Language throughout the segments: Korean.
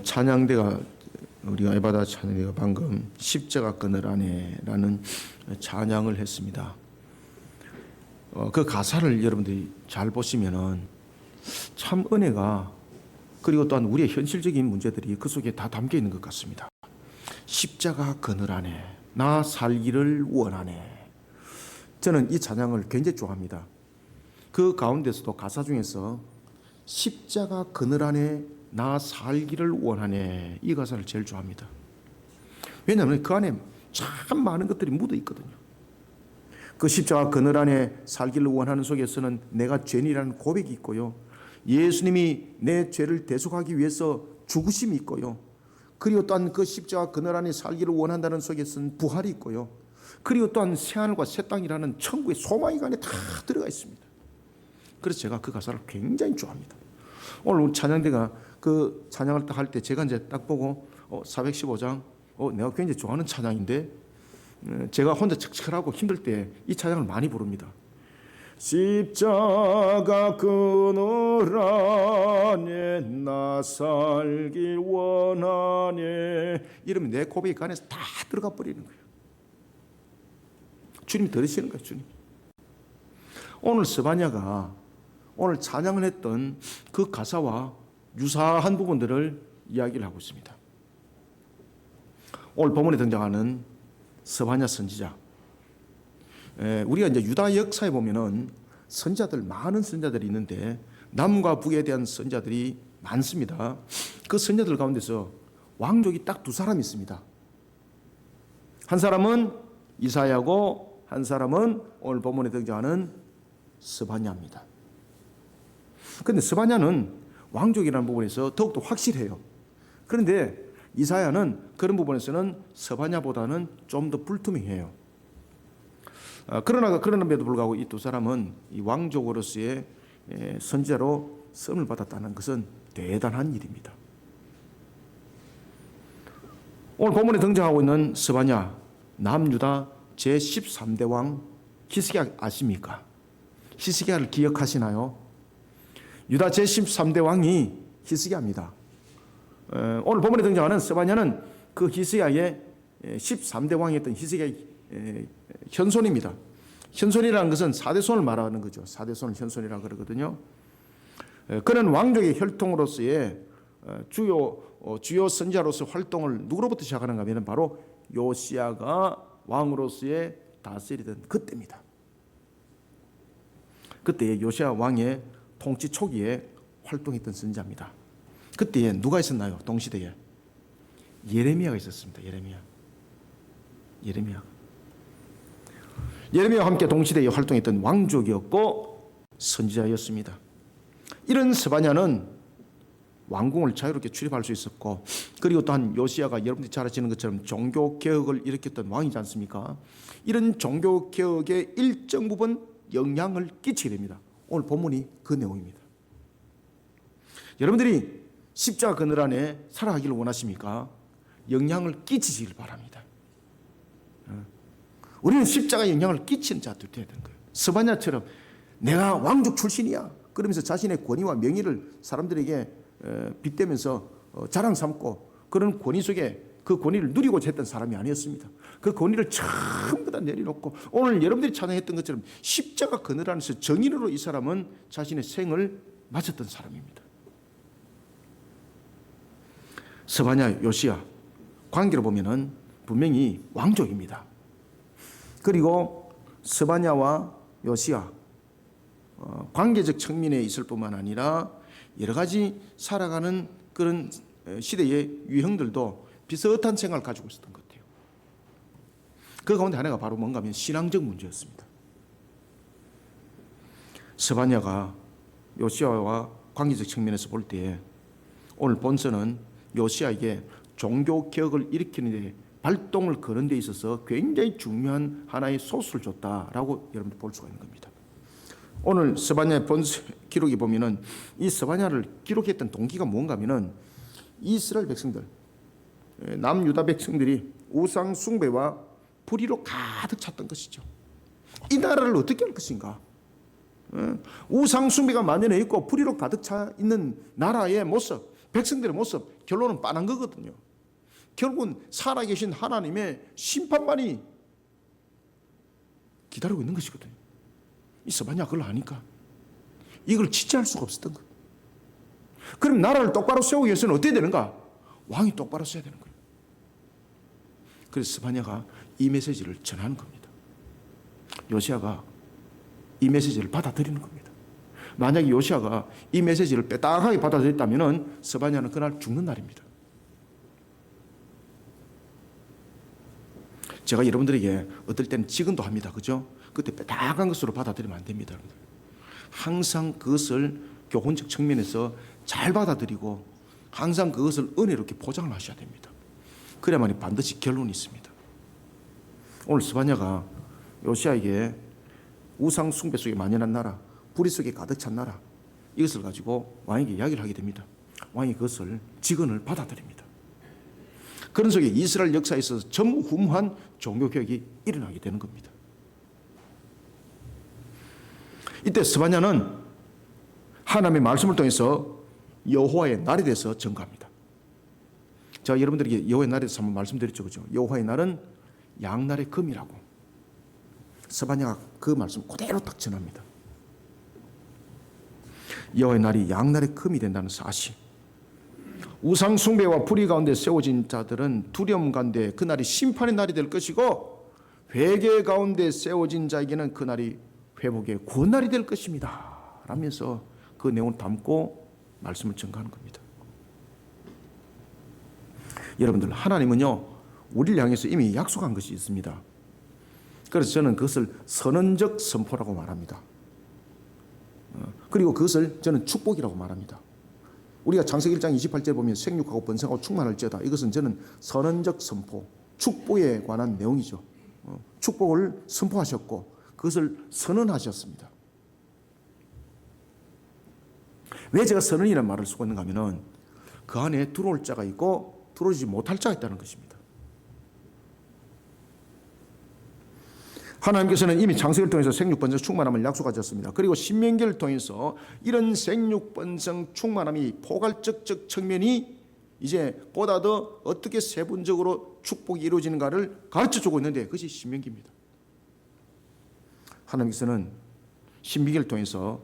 찬양대가 우리가 에바다 찬양대가 방금 십자가 그늘 안에라는 찬양을 했습니다. 그 가사를 여러분들이 잘 보시면은 참 은혜가 그리고 또한 우리의 현실적인 문제들이 그 속에 다 담겨 있는 것 같습니다. 십자가 그늘 안에 나 살기를 원하네. 저는 이 찬양을 굉장히 좋아합니다. 그 가운데서도 가사 중에서 십자가 그늘 안에 나 살기를 원하네, 이 가사를 제일 좋아합니다. 왜냐하면 그 안에 참 많은 것들이 묻어 있거든요. 그 십자가 그늘 안에 살기를 원하는 속에서는 내가 죄인이라는 고백이 있고요, 예수님이 내 죄를 대속하기 위해서 죽으심이 있고요, 그리고 또한 그 십자가 그늘 안에 살기를 원한다는 속에서는 부활이 있고요, 그리고 또한 새하늘과 새 땅이라는 천국의 소망이 그 안에 다 들어가 있습니다. 그래서 제가 그 가사를 굉장히 좋아합니다. 오늘 우리 찬양대가 그 찬양을 딱 할 때 제가 이제 딱 보고 415장 내가 굉장히 좋아하는 찬양인데, 제가 혼자 척척하고 힘들 때 이 찬양을 많이 부릅니다. 십자가 그늘 안에 나 살길 원하네, 이러면 내 고백이 그 안에서 다 들어가 버리는 거예요. 주님이 들으시는 거예요. 주님. 오늘 스바냐가 오늘 찬양을 했던 그 가사와 유사한 부분들을 이야기를 하고 있습니다. 오늘 본문에 등장하는 스바냐 선지자, 우리가 이제 유다 역사에 보면은 선자들, 많은 선자들이 있는데 남과 북에 대한 선자들이 많습니다. 그 선자들 가운데서 왕족이 딱 두 사람이 있습니다. 한 사람은 이사야고 한 사람은 오늘 본문에 등장하는 스바냐입니다. 그런데 스바냐는 왕족이라는 부분에서 더욱더 확실해요. 그런데 이사야는 그런 부분에서는 스바냐보다는 좀 더 불투명해요. 그럼에도 불구하고 이 두 사람은 이 왕족으로서의 선지자로 쓰임을 받았다는 것은 대단한 일입니다. 오늘 본문에 등장하고 있는 스바냐, 남유다 제13대 왕 히스기야 아십니까? 히스기야를 기억하시나요? 유다 제13대 왕이 히스기야입니다. 오늘 본문에 등장하는 스바냐는 그 히스기야의 13대 왕이었던 히스기야의 현손입니다. 현손이라는 것은 4대 손을 말하는 거죠. 4대 손을 현손이라고 그러거든요. 그는 왕족의 혈통으로서의 주요 선지자로서 활동을 누구로부터 시작하는가 하면 바로 요시야가 왕으로서의 다스리던 그때입니다. 그때 요시야 왕의 통치 초기에 활동했던 선지자입니다. 그때에 누가 있었나요? 동시대에 예레미야가 있었습니다. 예레미야와 함께 동시대에 활동했던 왕족이었고 선지자였습니다. 이런 스바냐는 왕궁을 자유롭게 출입할 수 있었고, 그리고 또한 요시야가 여러분들이 잘 아시는 것처럼 종교개혁을 일으켰던 왕이지 않습니까? 이런 종교개혁의 일정 부분 영향을 끼치게 됩니다. 오늘 본문이 그 내용입니다. 여러분들이 십자가 그늘 안에 살아가기를 원하십니까? 영향을 끼치시길 바랍니다. 우리는 십자가에 영향을 끼치는 자들이 되어야 되는 거예요. 스바냐처럼 내가 왕족 출신이야 그러면서 자신의 권위와 명예를 사람들에게 빗대면서 자랑 삼고 그런 권위 속에 그 권위를 누리고자 했던 사람이 아니었습니다. 그 권위를 전부 다 내려놓고 오늘 여러분들이 찬양했던 것처럼 십자가 그늘 안에서 정인으로 이 사람은 자신의 생을 마쳤던 사람입니다. 스바냐, 요시야 관계로 보면은 분명히 왕족입니다. 그리고 스바냐와 요시야 관계적 측면에 있을 뿐만 아니라 여러 가지 살아가는 그런 시대의 유형들도 비슷한 생각을 가지고 있었던 것 같아요. 그 가운데 하나가 바로 뭔가 하면 신앙적 문제였습니다. 스바냐가 요시야와 관계적 측면에서 볼 때 오늘 본서는 요시야에게 종교개혁을 일으키는 데 발동을 거는 데 있어서 굉장히 중요한 하나의 소스를 줬다라고 여러분들 볼 수가 있는 겁니다. 오늘 스바냐의 본서 기록에 보면은 이 스바냐를 기록했던 동기가 뭔가 하면은 이스라엘 백성들, 남유다 백성들이 우상 숭배와 불의로 가득 찼던 것이죠. 이 나라를 어떻게 할 것인가? 우상 숭배가 만연해 있고 불의로 가득 차 있는 나라의 모습, 백성들의 모습, 결론은 빤한 거거든요. 결국은 살아계신 하나님의 심판만이 기다리고 있는 것이거든요. 이 스바냐 그걸 아니까 이걸 지체할 수가 없었던 거예요. 그럼 나라를 똑바로 세우기 위해서는 어떻게 되는가? 왕이 똑바로 써야 되는 거예요. 그래서 스바냐가 이 메시지를 전하는 겁니다. 요시야가 이 메시지를 받아들이는 겁니다. 만약에 요시야가 이 메시지를 빼딱하게 받아들였다면 스바냐는 그날 죽는 날입니다. 제가 여러분들에게 어떨 때는 지금도 합니다. 그죠? 그때 빼딱한 것으로 받아들이면 안 됩니다. 여러분들. 항상 그것을 교훈적 측면에서 잘 받아들이고 항상 그것을 은혜로 이렇게 포장을 하셔야 됩니다. 그래야만 반드시 결론이 있습니다. 오늘 스바냐가 요시야에게 우상 숭배 속에 만연한 나라, 불의 속에 가득 찬 나라, 이것을 가지고 왕에게 이야기를 하게 됩니다. 왕이 그것을 직언을 받아들입니다. 그런 속에 이스라엘 역사에 있어서 전무후무한 종교개혁이 일어나게 되는 겁니다. 이때 스바냐는 하나님의 말씀을 통해서 여호와의 날에 대해서 전가합니다. 제가 여러분들에게 여호와의 날에 대해서 한번 말씀드렸죠. 그죠? 여호와의 날은 양날의 금이라고. 스바냐가 그 말씀 그대로 딱 전합니다. 여호와의 날이 양날의 금이 된다는 사실. 우상 숭배와 불의 가운데 세워진 자들은 두려움 가운데 그날이 심판의 날이 될 것이고 회개 가운데 세워진 자에게는 그날이 회복의 구원날이 될 것입니다 라면서 그 내용을 담고 말씀을 전가하는 겁니다. 여러분들, 하나님은요 우리를 향해서 이미 약속한 것이 있습니다. 그래서 저는 그것을 선언적 선포라고 말합니다. 그리고 그것을 저는 축복이라고 말합니다. 우리가 창세기 1장 28절에 보면 생육하고 번성하고 충만할지어다. 이것은 저는 선언적 선포, 축복에 관한 내용이죠. 축복을 선포하셨고 그것을 선언하셨습니다. 왜 제가 선언이라는 말을 쓰고 있는가 하면 그 안에 들어올 자가 있고 들어오지 못할 자가 있다는 것입니다. 하나님께서는 이미 창세기를 통해서 생육번성 충만함을 약속하셨습니다. 그리고 신명기를 통해서 이런 생육번성 충만함이 포괄적 측면이 이제 보다 더 어떻게 세분적으로 축복이 이루어지는가를 가르쳐주고 있는데 그것이 신명기입니다. 하나님께서는 신명기를 통해서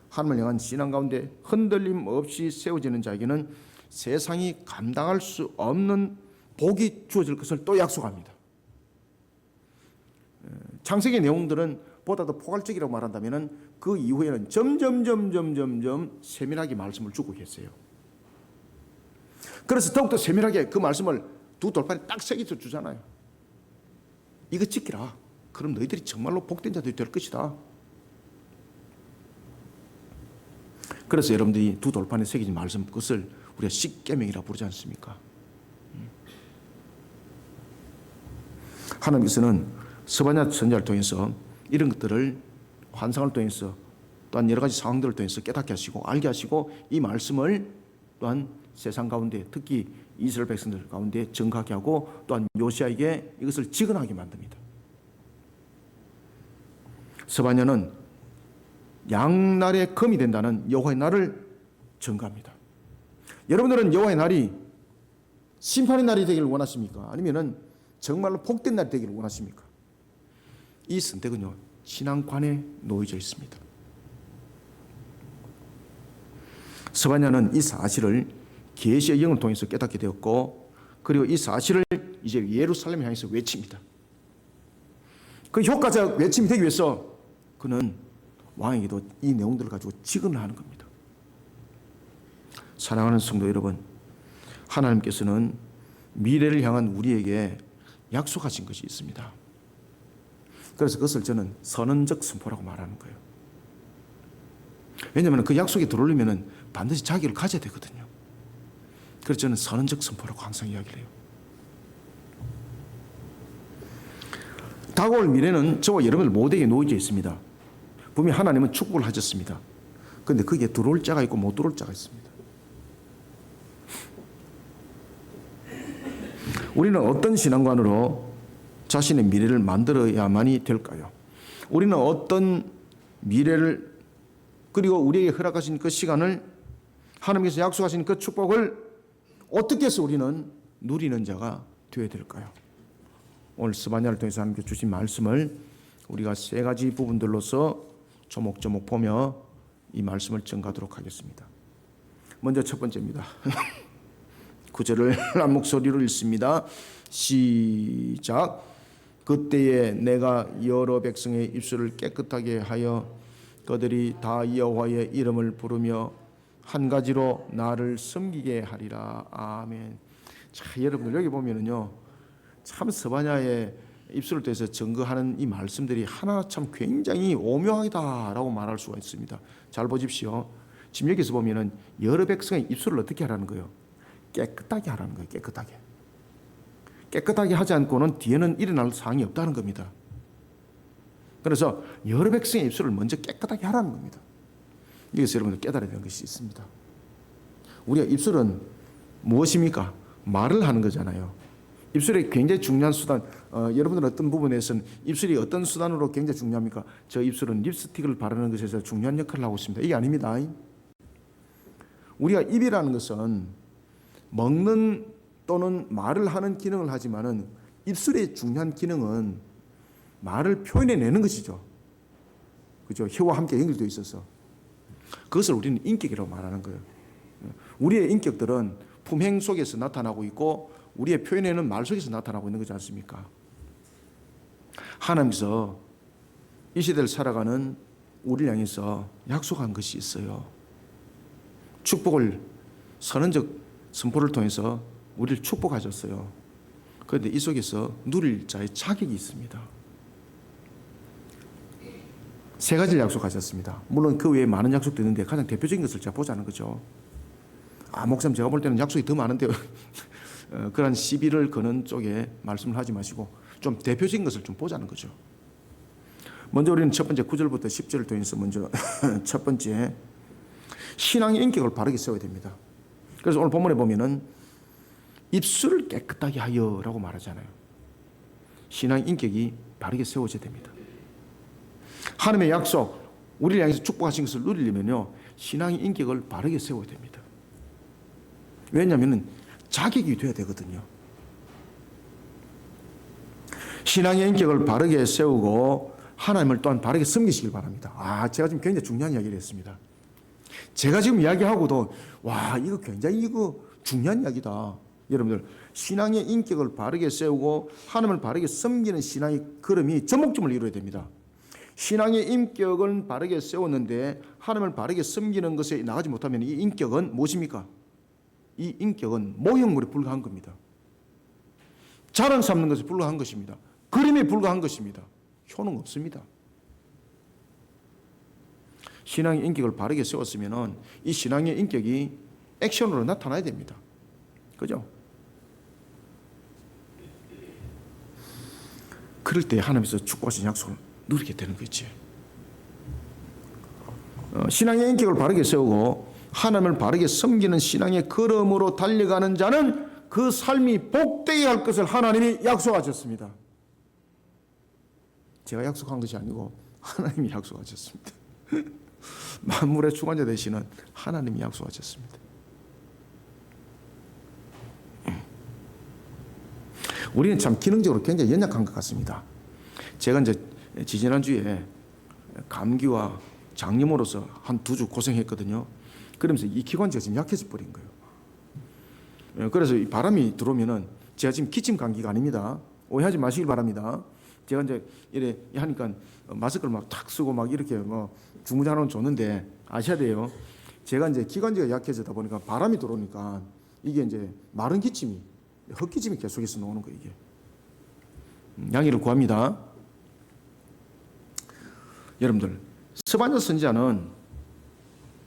하나님을 향한 신앙 가운데 흔들림 없이 세워지는 자에게는 세상이 감당할 수 없는 복이 주어질 것을 또 약속합니다. 창세기 내용들은 보다 더 포괄적이라고 말한다면 그 이후에는 점점 세밀하게 말씀을 주고 계세요. 그래서 더욱더 세밀하게 그 말씀을 두 돌판에 딱 새겨서 주잖아요. 이거 지키라. 그럼 너희들이 정말로 복된 자들이 될 것이다. 그래서 여러분들이 두 돌판에 새겨진 말씀, 그것을 우리가 십계명이라고 부르지 않습니까? 하나님께서는 스바냐 선지자를 통해서 이런 것들을 환상을 통해서 또한 여러 가지 상황들을 통해서 깨닫게 하시고 알게 하시고 이 말씀을 또한 세상 가운데 특히 이스라엘 백성들 가운데 전가하게 하고 또한 요시야에게 이것을 직언하게 만듭니다. 스바냐는 양날의 금이 된다는 여호와의 날을 전가합니다. 여러분들은 여호와의 날이 심판의 날이 되기를 원하십니까? 아니면은 정말로 복된 날이 되기를 원하십니까? 이 선택은요 신앙관에 놓여져 있습니다. 스바냐는 이 사실을 계시의 영을 통해서 깨닫게 되었고 그리고 이 사실을 이제 예루살렘을 향해서 외칩니다. 그 효과적 외침이 되기 위해서 그는 왕에게도 이 내용들을 가지고 직언을 하는 겁니다. 사랑하는 성도 여러분, 하나님께서는 미래를 향한 우리에게 약속하신 것이 있습니다. 그래서 그것을 저는 선언적 선포라고 말하는 거예요. 왜냐하면 그 약속이 들어오려면 반드시 자기를 가져야 되거든요. 그래서 저는 선언적 선포라고 항상 이야기를 해요. 다가올 미래는 저와 여러분들 모두에게 놓여져 있습니다. 분명히 하나님은 축복을 하셨습니다. 그런데 거기에 들어올 자가 있고 못 들어올 자가 있습니다. 우리는 어떤 신앙관으로 자신의 미래를 만들어야만이 될까요? 우리는 어떤 미래를 그리고 우리에게 허락하신 그 시간을 하나님께서 약속하신 그 축복을 어떻게 해서 우리는 누리는 자가 되어야 될까요? 오늘 스바냐를 통해서 하나님께서 주신 말씀을 우리가 세 가지 부분들로서 조목조목 보며 이 말씀을 전가하도록 하겠습니다. 먼저 첫 번째입니다. 구절을 한 목소리로 읽습니다. 시작. 그때에 내가 여러 백성의 입술을 깨끗하게 하여 그들이 다 여호와의 이름을 부르며 한 가지로 나를 섬기게 하리라. 아멘. 자, 여러분들 여기 보면은요, 참 스바냐의 입술을 통해서 증거하는 이 말씀들이 하나 참 굉장히 오묘하다라고 말할 수가 있습니다. 잘 보십시오. 지금 여기서 보면은 여러 백성의 입술을 어떻게 하라는 거예요? 깨끗하게 하라는 거예요. 깨끗하게. 깨끗하게 하지 않고는 뒤에는 일어날 사항이 없다는 겁니다. 그래서 여러 백성의 입술을 먼저 깨끗하게 하라는 겁니다. 여기서 여러분들 깨달아야 되는 것이 있습니다. 우리가 입술은 무엇입니까? 말을 하는 거잖아요. 입술이 굉장히 중요한 수단. 여러분들은 어떤 부분에서는 입술이 어떤 수단으로 굉장히 중요합니까? 저 입술은 립스틱을 바르는 것에서 중요한 역할을 하고 있습니다. 이게 아닙니다. 우리가 입이라는 것은 먹는 또는 말을 하는 기능을 하지만은 입술의 중요한 기능은 말을 표현해내는 것이죠. 그죠? 혀와 함께 연결되어 있어서 그것을 우리는 인격이라고 말하는 거예요. 우리의 인격들은 품행 속에서 나타나고 있고 우리의 표현에는 말 속에서 나타나고 있는 거지 않습니까? 하나님께서 이 시대를 살아가는 우리를 향해서 약속한 것이 있어요. 축복을 선언적 선포를 통해서 우리를 축복하셨어요. 그런데 이 속에서 누릴 자의 자격이 있습니다. 세 가지를 약속하셨습니다. 물론 그 외에 많은 약속도 있는데 가장 대표적인 것을 제가 보자는 거죠. 목사님 제가 볼 때는 약속이 더 많은데요. 그런 시비를 거는 쪽에 말씀을 하지 마시고 좀 대표적인 것을 좀 보자는 거죠. 먼저 우리는 첫 번째 9절부터 10절을 통해서 먼저 첫 번째 신앙의 인격을 바르게 세워야 됩니다. 그래서 오늘 본문에 보면은 입술을 깨끗하게 하여라고 말하잖아요. 신앙의 인격이 바르게 세워져야 됩니다. 하나님의 약속, 우리를 향해서 축복하신 것을 누리려면요, 신앙의 인격을 바르게 세워야 됩니다. 왜냐하면 자격이 돼야 되거든요. 신앙의 인격을 바르게 세우고 하나님을 또한 바르게 섬기시길 바랍니다. 제가 지금 굉장히 중요한 이야기를 했습니다. 제가 지금 이야기하고도 이거 굉장히 중요한 이야기다. 여러분들 신앙의 인격을 바르게 세우고 하나님을 바르게 섬기는 신앙의 걸음이 전목점을 이루어야 됩니다. 신앙의 인격은 바르게 세웠는데 하나님을 바르게 섬기는 것에 나가지 못하면 이 인격은 무엇입니까? 이 인격은 모형물에 불과한 겁니다. 자랑 삼는 것에 불과한 것입니다. 그림에 불과한 것입니다. 효능 없습니다. 신앙의 인격을 바르게 세웠으면 이 신앙의 인격이 액션으로 나타나야 됩니다. 그죠? 그럴 때 하나님께서 축복하신 약속을 누리게 되는 거지. 신앙의 인격을 바르게 세우고 하나님을 바르게 섬기는 신앙의 걸음으로 달려가는 자는 그 삶이 복되게 할 것을 하나님이 약속하셨습니다. 제가 약속한 것이 아니고 하나님이 약속하셨습니다. 만물의 주관자 되시는 하나님이 약속하셨습니다. 우리는 참 기능적으로 굉장히 연약한 것 같습니다. 제가 이제 지지난주에 감기와 장염으로서 한 2주 고생했거든요. 그러면서 이 기관지가 지금 약해져 버린 거예요. 그래서 이 바람이 들어오면은 제가 지금 기침 감기가 아닙니다. 오해하지 마시길 바랍니다. 제가 이제 이래 하니까 마스크를 막 탁 쓰고 막 이렇게 중무장하는 줬는데 아셔야 돼요. 제가 이제 기관지가 약해지다 보니까 바람이 들어오니까 이게 이제 마른 기침이 헛기침이 계속해서 나오는 거예요. 이게 양해를 구합니다. 여러분들 스바냐 선지자는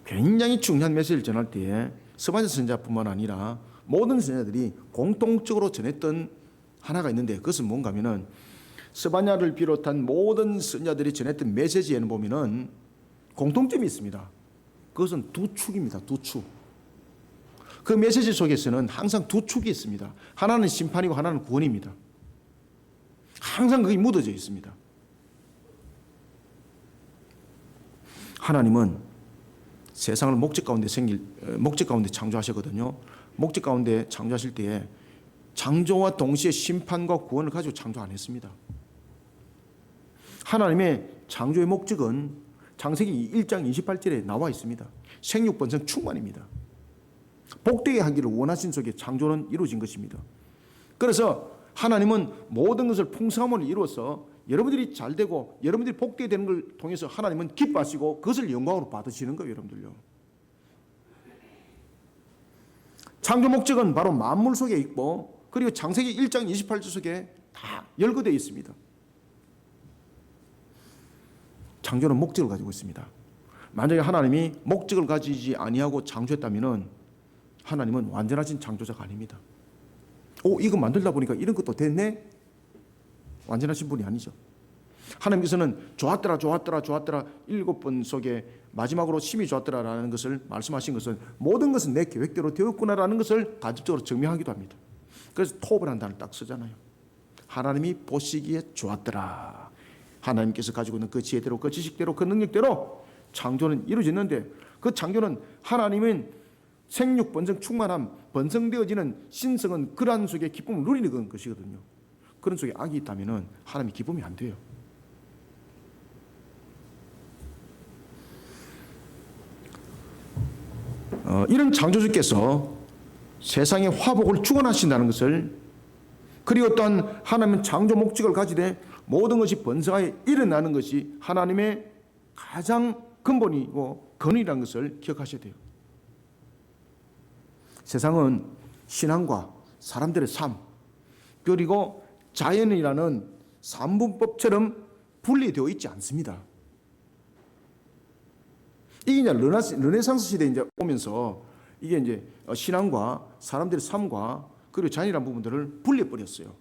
굉장히 중요한 메시지를 전할 때에 스바냐 선지자뿐만 아니라 모든 선지자들이 공통적으로 전했던 하나가 있는데 그것은 뭔가 하면은 스바냐를 비롯한 모든 선지자들이 전했던 메시지에는 보면은 공통점이 있습니다. 그것은 두 축입니다. 두 축. 그 메시지 속에서는 항상 두 축이 있습니다. 하나는 심판이고 하나는 구원입니다. 항상 그게 묻어져 있습니다. 하나님은 세상을 목적 가운데 창조하셨거든요. 목적 가운데 창조하실 때에 창조와 동시에 심판과 구원을 가지고 창조 안 했습니다. 하나님의 창조의 목적은 창세기 1장 28절에 나와 있습니다. 생육번성 충만입니다. 복되게 하기를 원하신 속에 창조는 이루어진 것입니다. 그래서 하나님은 모든 것을 풍성함으로 이루어서 여러분들이 잘 되고 여러분들이 복되게 되는 걸 통해서 하나님은 기뻐하시고 그것을 영광으로 받으시는 거예요, 여러분들요. 창조 목적은 바로 만물 속에 있고 그리고 창세기 1장 28절 속에 다 열거되어 있습니다. 창조는 목적을 가지고 있습니다. 만약에 하나님이 목적을 가지지 아니하고 창조했다면 하나님은 완전하신 창조자가 아닙니다. 이거 만들다 보니까 이런 것도 됐네? 완전하신 분이 아니죠. 하나님께서는 좋았더라 7번 속에 마지막으로 심히 좋았더라라는 것을 말씀하신 것은 모든 것은 내 계획대로 되었구나라는 것을 간접적으로 증명하기도 합니다. 그래서 톱이라는 단어를 딱 쓰잖아요. 하나님이 보시기에 좋았더라. 하나님께서 가지고 있는 그 지혜대로, 그 지식대로, 그 능력대로 창조는 이루어졌는데 그 창조는 하나님은 생육 번성 충만함, 번성되어지는 신성은 그러한 속에 기쁨을 누리는 것이거든요. 그런 속에 악이 있다면 하나님이 기쁨이 안 돼요. 이런 창조주께서 세상의 화복을 축원하신다는 것을, 그리고 또한 하나님은 창조 목적을 가지되 모든 것이 번성하여 일어나는 것이 하나님의 가장 근본이고 근원이라는 것을 기억하셔야 돼요. 세상은 신앙과 사람들의 삶 그리고 자연이라는 삼분법처럼 분리되어 있지 않습니다. 이게 이제 르네상스 시대에 이제 오면서 이게 이제 신앙과 사람들의 삶과 그리고 자연이라는 부분들을 분리해 버렸어요.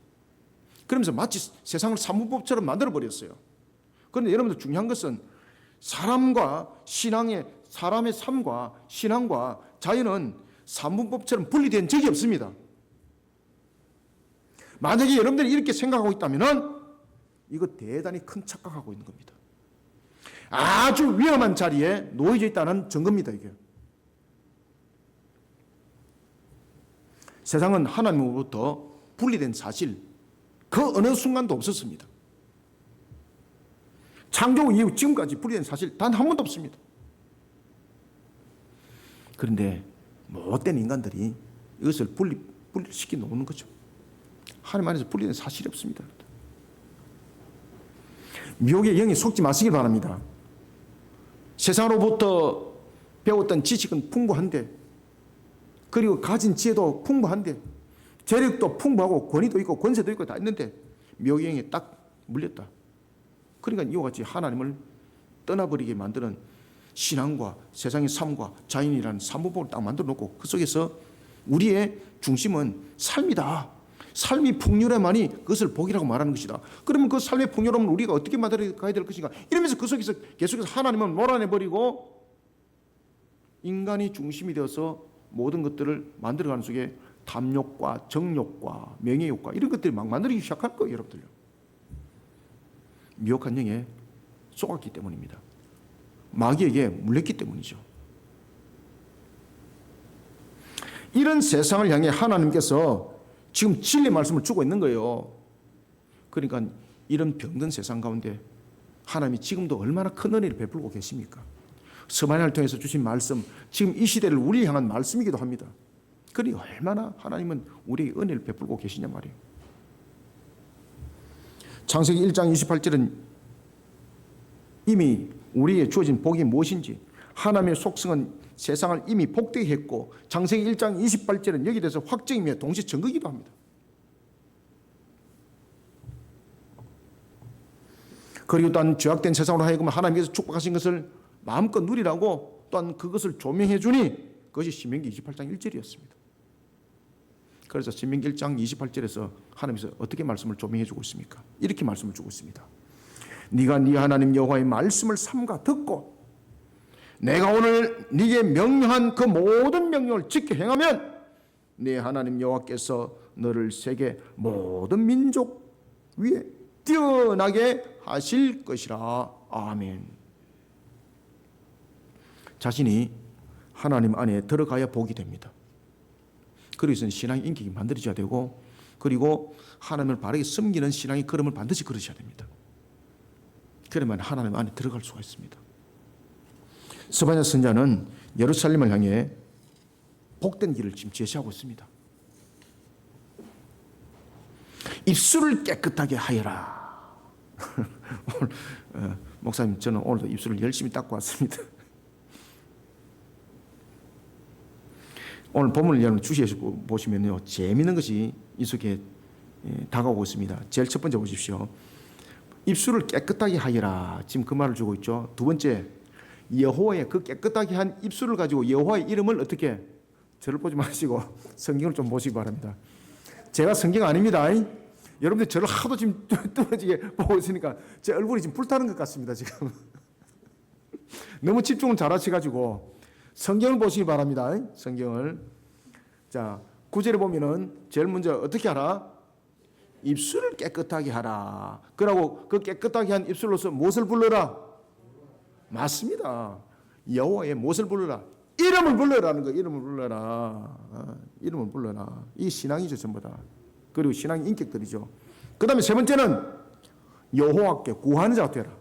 그러면서 마치 세상을 삼분법처럼 만들어 버렸어요. 그런데 여러분들 중요한 것은 사람의 삶과 신앙과 자연은 삼분법처럼 분리된 적이 없습니다. 만약에 여러분들이 이렇게 생각하고 있다면 이거 대단히 큰 착각하고 있는 겁니다. 아주 위험한 자리에 놓여져 있다는 증거입니다. 이게 세상은 하나님으로부터 분리된 사실 그 어느 순간도 없었습니다. 창조 이후 지금까지 분리된 사실 단 한 번도 없습니다. 그런데 못된 인간들이 이것을 분리시켜 놓는 거죠. 하나님 안에서 분리된 사실이 없습니다. 미혹의 영에 속지 마시기 바랍니다. 세상으로부터 배웠던 지식은 풍부한데, 그리고 가진 지혜도 풍부한데, 재력도 풍부하고 권위도 있고 권세도 있고 다 있는데 미혹의 영에 딱 물렸다. 그러니까 이와 같이 하나님을 떠나버리게 만드는 신앙과 세상의 삶과 자연이라는 삼분법을 딱 만들어 놓고 그 속에서 우리의 중심은 삶이다. 삶이 풍요로만이 그것을 복이라고 말하는 것이다. 그러면 그 삶의 풍요로움을 우리가 어떻게 만들어 가야 될 것인가? 이러면서 그 속에서 계속해서 하나님은 몰아내버리고 인간이 중심이 되어서 모든 것들을 만들어가는 속에 탐욕과 정욕과 명예욕과 이런 것들이 막 만들기 시작할 거예요, 여러분들요. 미혹한 영에 속았기 때문입니다. 마귀에게 물렸기 때문이죠. 이런 세상을 향해 하나님께서 지금 진리의 말씀을 주고 있는 거예요. 그러니까 이런 병든 세상 가운데 하나님이 지금도 얼마나 큰 은혜를 베풀고 계십니까? 서만야를 통해서 주신 말씀, 지금 이 시대를 우리에 향한 말씀이기도 합니다. 그러니 얼마나 하나님은 우리에게 은혜를 베풀고 계시냐 말이에요. 창세기 1장 28절은 이미 우리에게 주어진 복이 무엇인지, 하나님의 속성은 세상을 이미 복되게 했고, 창세기 1장 28절은 여기에 대해서 확증이며 동시에 증거이기도 합니다. 그리고 또한 죄악된 세상으로 하여금 하나님께서 축복하신 것을 마음껏 누리라고 또한 그것을 조명해 주니 그것이 신명기 28장 1절이었습니다. 그래서 신명기 1장 28절에서 하나님께서 어떻게 말씀을 조명해 주고 있습니까? 이렇게 말씀을 주고 있습니다. 네가 네 하나님 여호와의 말씀을 삼가 듣고 내가 오늘 네게 명령한 그 모든 명령을 지켜 행하면 네 하나님 여호와께서 너를 세계 모든 민족 위에 뛰어나게 하실 것이라. 아멘. 자신이 하나님 안에 들어가야 복이 됩니다. 그래서 신앙의 인격이 만들어져야 되고, 그리고 하나님을 바르게 섬기는 신앙의 걸음을 반드시 걸으셔야 됩니다. 그러면 하나님 안에 들어갈 수가 있습니다. 스바냐 선자는 예루살렘을 향해 복된 길을 지금 제시하고 있습니다. 입술을 깨끗하게 하여라. 오늘, 목사님, 저는 오늘도 입술을 열심히 닦고 왔습니다. 오늘 본문을 여러분 주시해서 보시면요, 재미있는 것이 이 속에 다가오고 있습니다. 제일 첫 번째 보십시오. 입술을 깨끗하게 하여라. 지금 그 말을 주고 있죠. 두 번째, 여호와의 그 깨끗하게 한 입술을 가지고 여호와의 이름을 어떻게, 저를 보지 마시고 성경을 좀 보시기 바랍니다. 제가 성경 아닙니다. 여러분들 저를 하도 지금 떨어지게 보고 있으니까 제 얼굴이 지금 불타는 것 같습니다. 지금 너무 집중을 잘하셔가지고 성경을 보시기 바랍니다. 성경을. 자, 9절에 보면은 제일 먼저 어떻게 하라? 입술을 깨끗하게 하라. 그러고 그 깨끗하게 한 입술로서 무엇을 불러라? 맞습니다. 여호와의 무엇을 불러라? 이름을 불러라는 거. 이름을 불러라. 이름을 불러라. 이 신앙이죠, 전부 다. 그리고 신앙의 인격들이죠. 그 다음에 세 번째는 여호와께 구하는 자가 되라.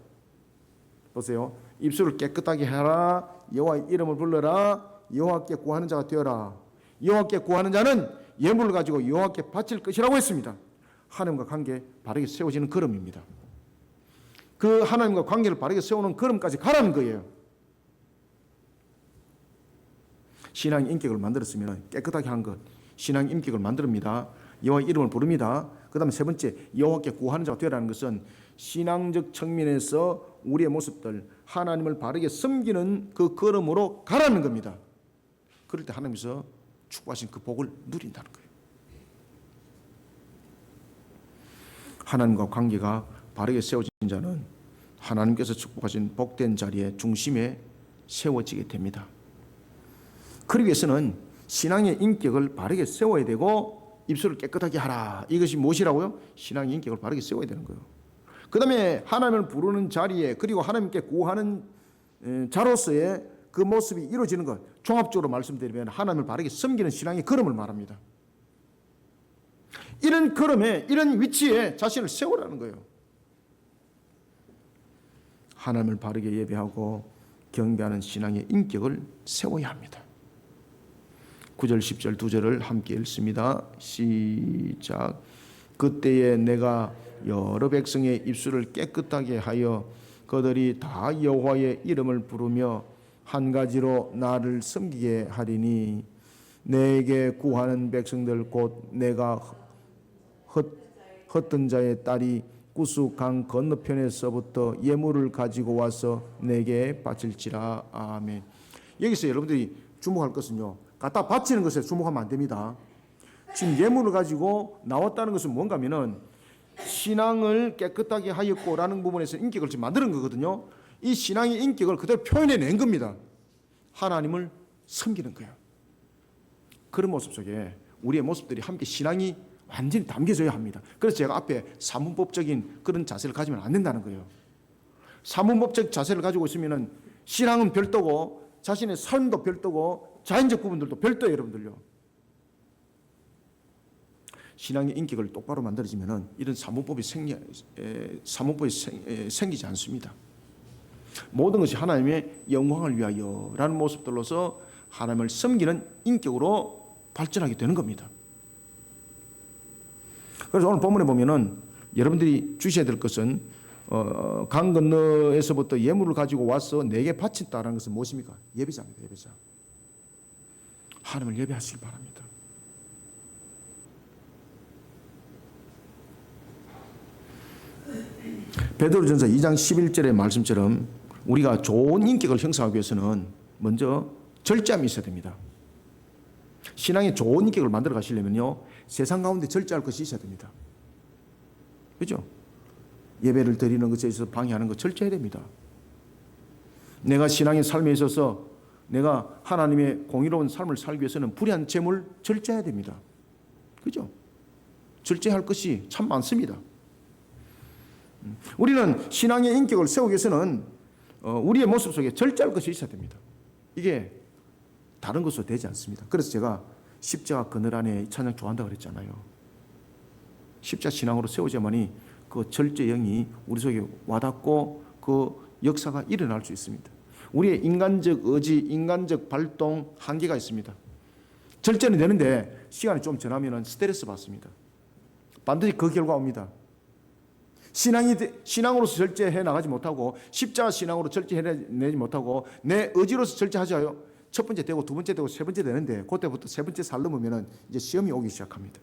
보세요. 입술을 깨끗하게 하라. 여호와의 이름을 불러라. 여호와께 구하는 자가 되어라. 여호와께 구하는 자는 예물을 가지고 여호와께 바칠 것이라고 했습니다. 하나님과 관계 바르게 세워지는 걸음입니다. 그 하나님과 관계를 바르게 세우는 걸음까지 가라는 거예요. 신앙의 인격을 만들었으면 깨끗하게 한 것, 신앙의 인격을 만듭니다. 여호와의 이름을 부릅니다. 그 다음에 세 번째, 여호와께 구하는 자가 되라는 것은 신앙적 측면에서 우리의 모습들, 하나님을 바르게 섬기는 그 걸음으로 가라는 겁니다. 그럴 때 하나님께서 축복하신 그 복을 누린다는 거예요. 하나님과 관계가 바르게 세워진 자는 하나님께서 축복하신 복된 자리의 중심에 세워지게 됩니다. 그러기 위해서는 신앙의 인격을 바르게 세워야 되고 입술을 깨끗하게 하라. 이것이 무엇이라고요? 신앙의 인격을 바르게 세워야 되는 거예요. 그 다음에 하나님을 부르는 자리에, 그리고 하나님께 구하는 자로서의 그 모습이 이루어지는 것, 종합적으로 말씀드리면 하나님을 바르게 섬기는 신앙의 걸음을 말합니다. 이런 걸음에, 이런 위치에 자신을 세우라는 거예요. 하나님을 바르게 예배하고 경배하는 신앙의 인격을 세워야 합니다. 9절 10절 두 절을 함께 읽습니다. 시작. 그때에 내가 여러 백성의 입술을 깨끗하게 하여 그들이 다 여호와의 이름을 부르며 한 가지로 나를 섬기게 하리니 내게 구하는 백성들 곧 내가 헛된 자의 딸이 구수 강 건너편에서부터 예물을 가지고 와서 내게 바칠지라. 아멘. 여기서 여러분들이 주목할 것은요, 갖다 바치는 것에 주목하면 안 됩니다. 지금 예물을 가지고 나왔다는 것은 뭔가 하면은 신앙을 깨끗하게 하였고라는 부분에서 인격을 지금 만드는 거거든요. 이 신앙의 인격을 그대로 표현해낸 겁니다. 하나님을 섬기는 거예요. 그런 모습 속에 우리의 모습들이 함께 신앙이 완전히 담겨져야 합니다. 그래서 제가 앞에 사문법적인 그런 자세를 가지면 안 된다는 거예요. 사문법적 자세를 가지고 있으면 신앙은 별도고 자신의 삶도 별도고 자연적 부분들도 별도예요, 여러분들요. 신앙의 인격을 똑바로 만들어지면 이런 사문법이 생기지 않습니다. 모든 것이 하나님의 영광을 위하여라는 모습들로서 하나님을 섬기는 인격으로 발전하게 되는 겁니다. 그래서 오늘 본문에 보면은 여러분들이 주셔야 될 것은 강 건너에서부터 예물을 가지고 와서 내게 바친다라는 것은 무엇입니까? 예배자입니다. 예배자. 하나님을 예배하시길 바랍니다. 베드로전서 2장 11절의 말씀처럼 우리가 좋은 인격을 형성하기 위해서는 먼저 절제함이 있어야 됩니다. 신앙의 좋은 인격을 만들어 가시려면요, 세상 가운데 절제할 것이 있어야 됩니다. 그렇죠? 예배를 드리는 것에 있어서 방해하는 것 절제해야 됩니다. 내가 신앙의 삶에 있어서 내가 하나님의 공의로운 삶을 살기 위해서는 불의한 재물 절제해야 됩니다. 그렇죠? 절제할 것이 참 많습니다. 우리는 신앙의 인격을 세우기 위해서는 우리의 모습 속에 절제할 것이 있어야 됩니다. 이게 다른 것으로 되지 않습니다. 그래서 제가 십자가 그늘 안에 찬양 좋아한다고 그랬잖아요. 십자가 신앙으로 세우자마니 그 절제 영이 우리 속에 와닿고 그 역사가 일어날 수 있습니다. 우리의 인간적 의지, 인간적 발동 한계가 있습니다. 절제는 되는데 시간이 좀 지나면 스트레스 받습니다. 반드시 그 결과 옵니다. 신앙으로서 절제해 나가지 못하고 십자가 신앙으로 절제해내지 못하고 내 의지로서 절제하자요. 첫 번째 되고 두 번째 되고 세 번째 되는데 그때부터 세 번째 살 넘으면 이제 시험이 오기 시작합니다.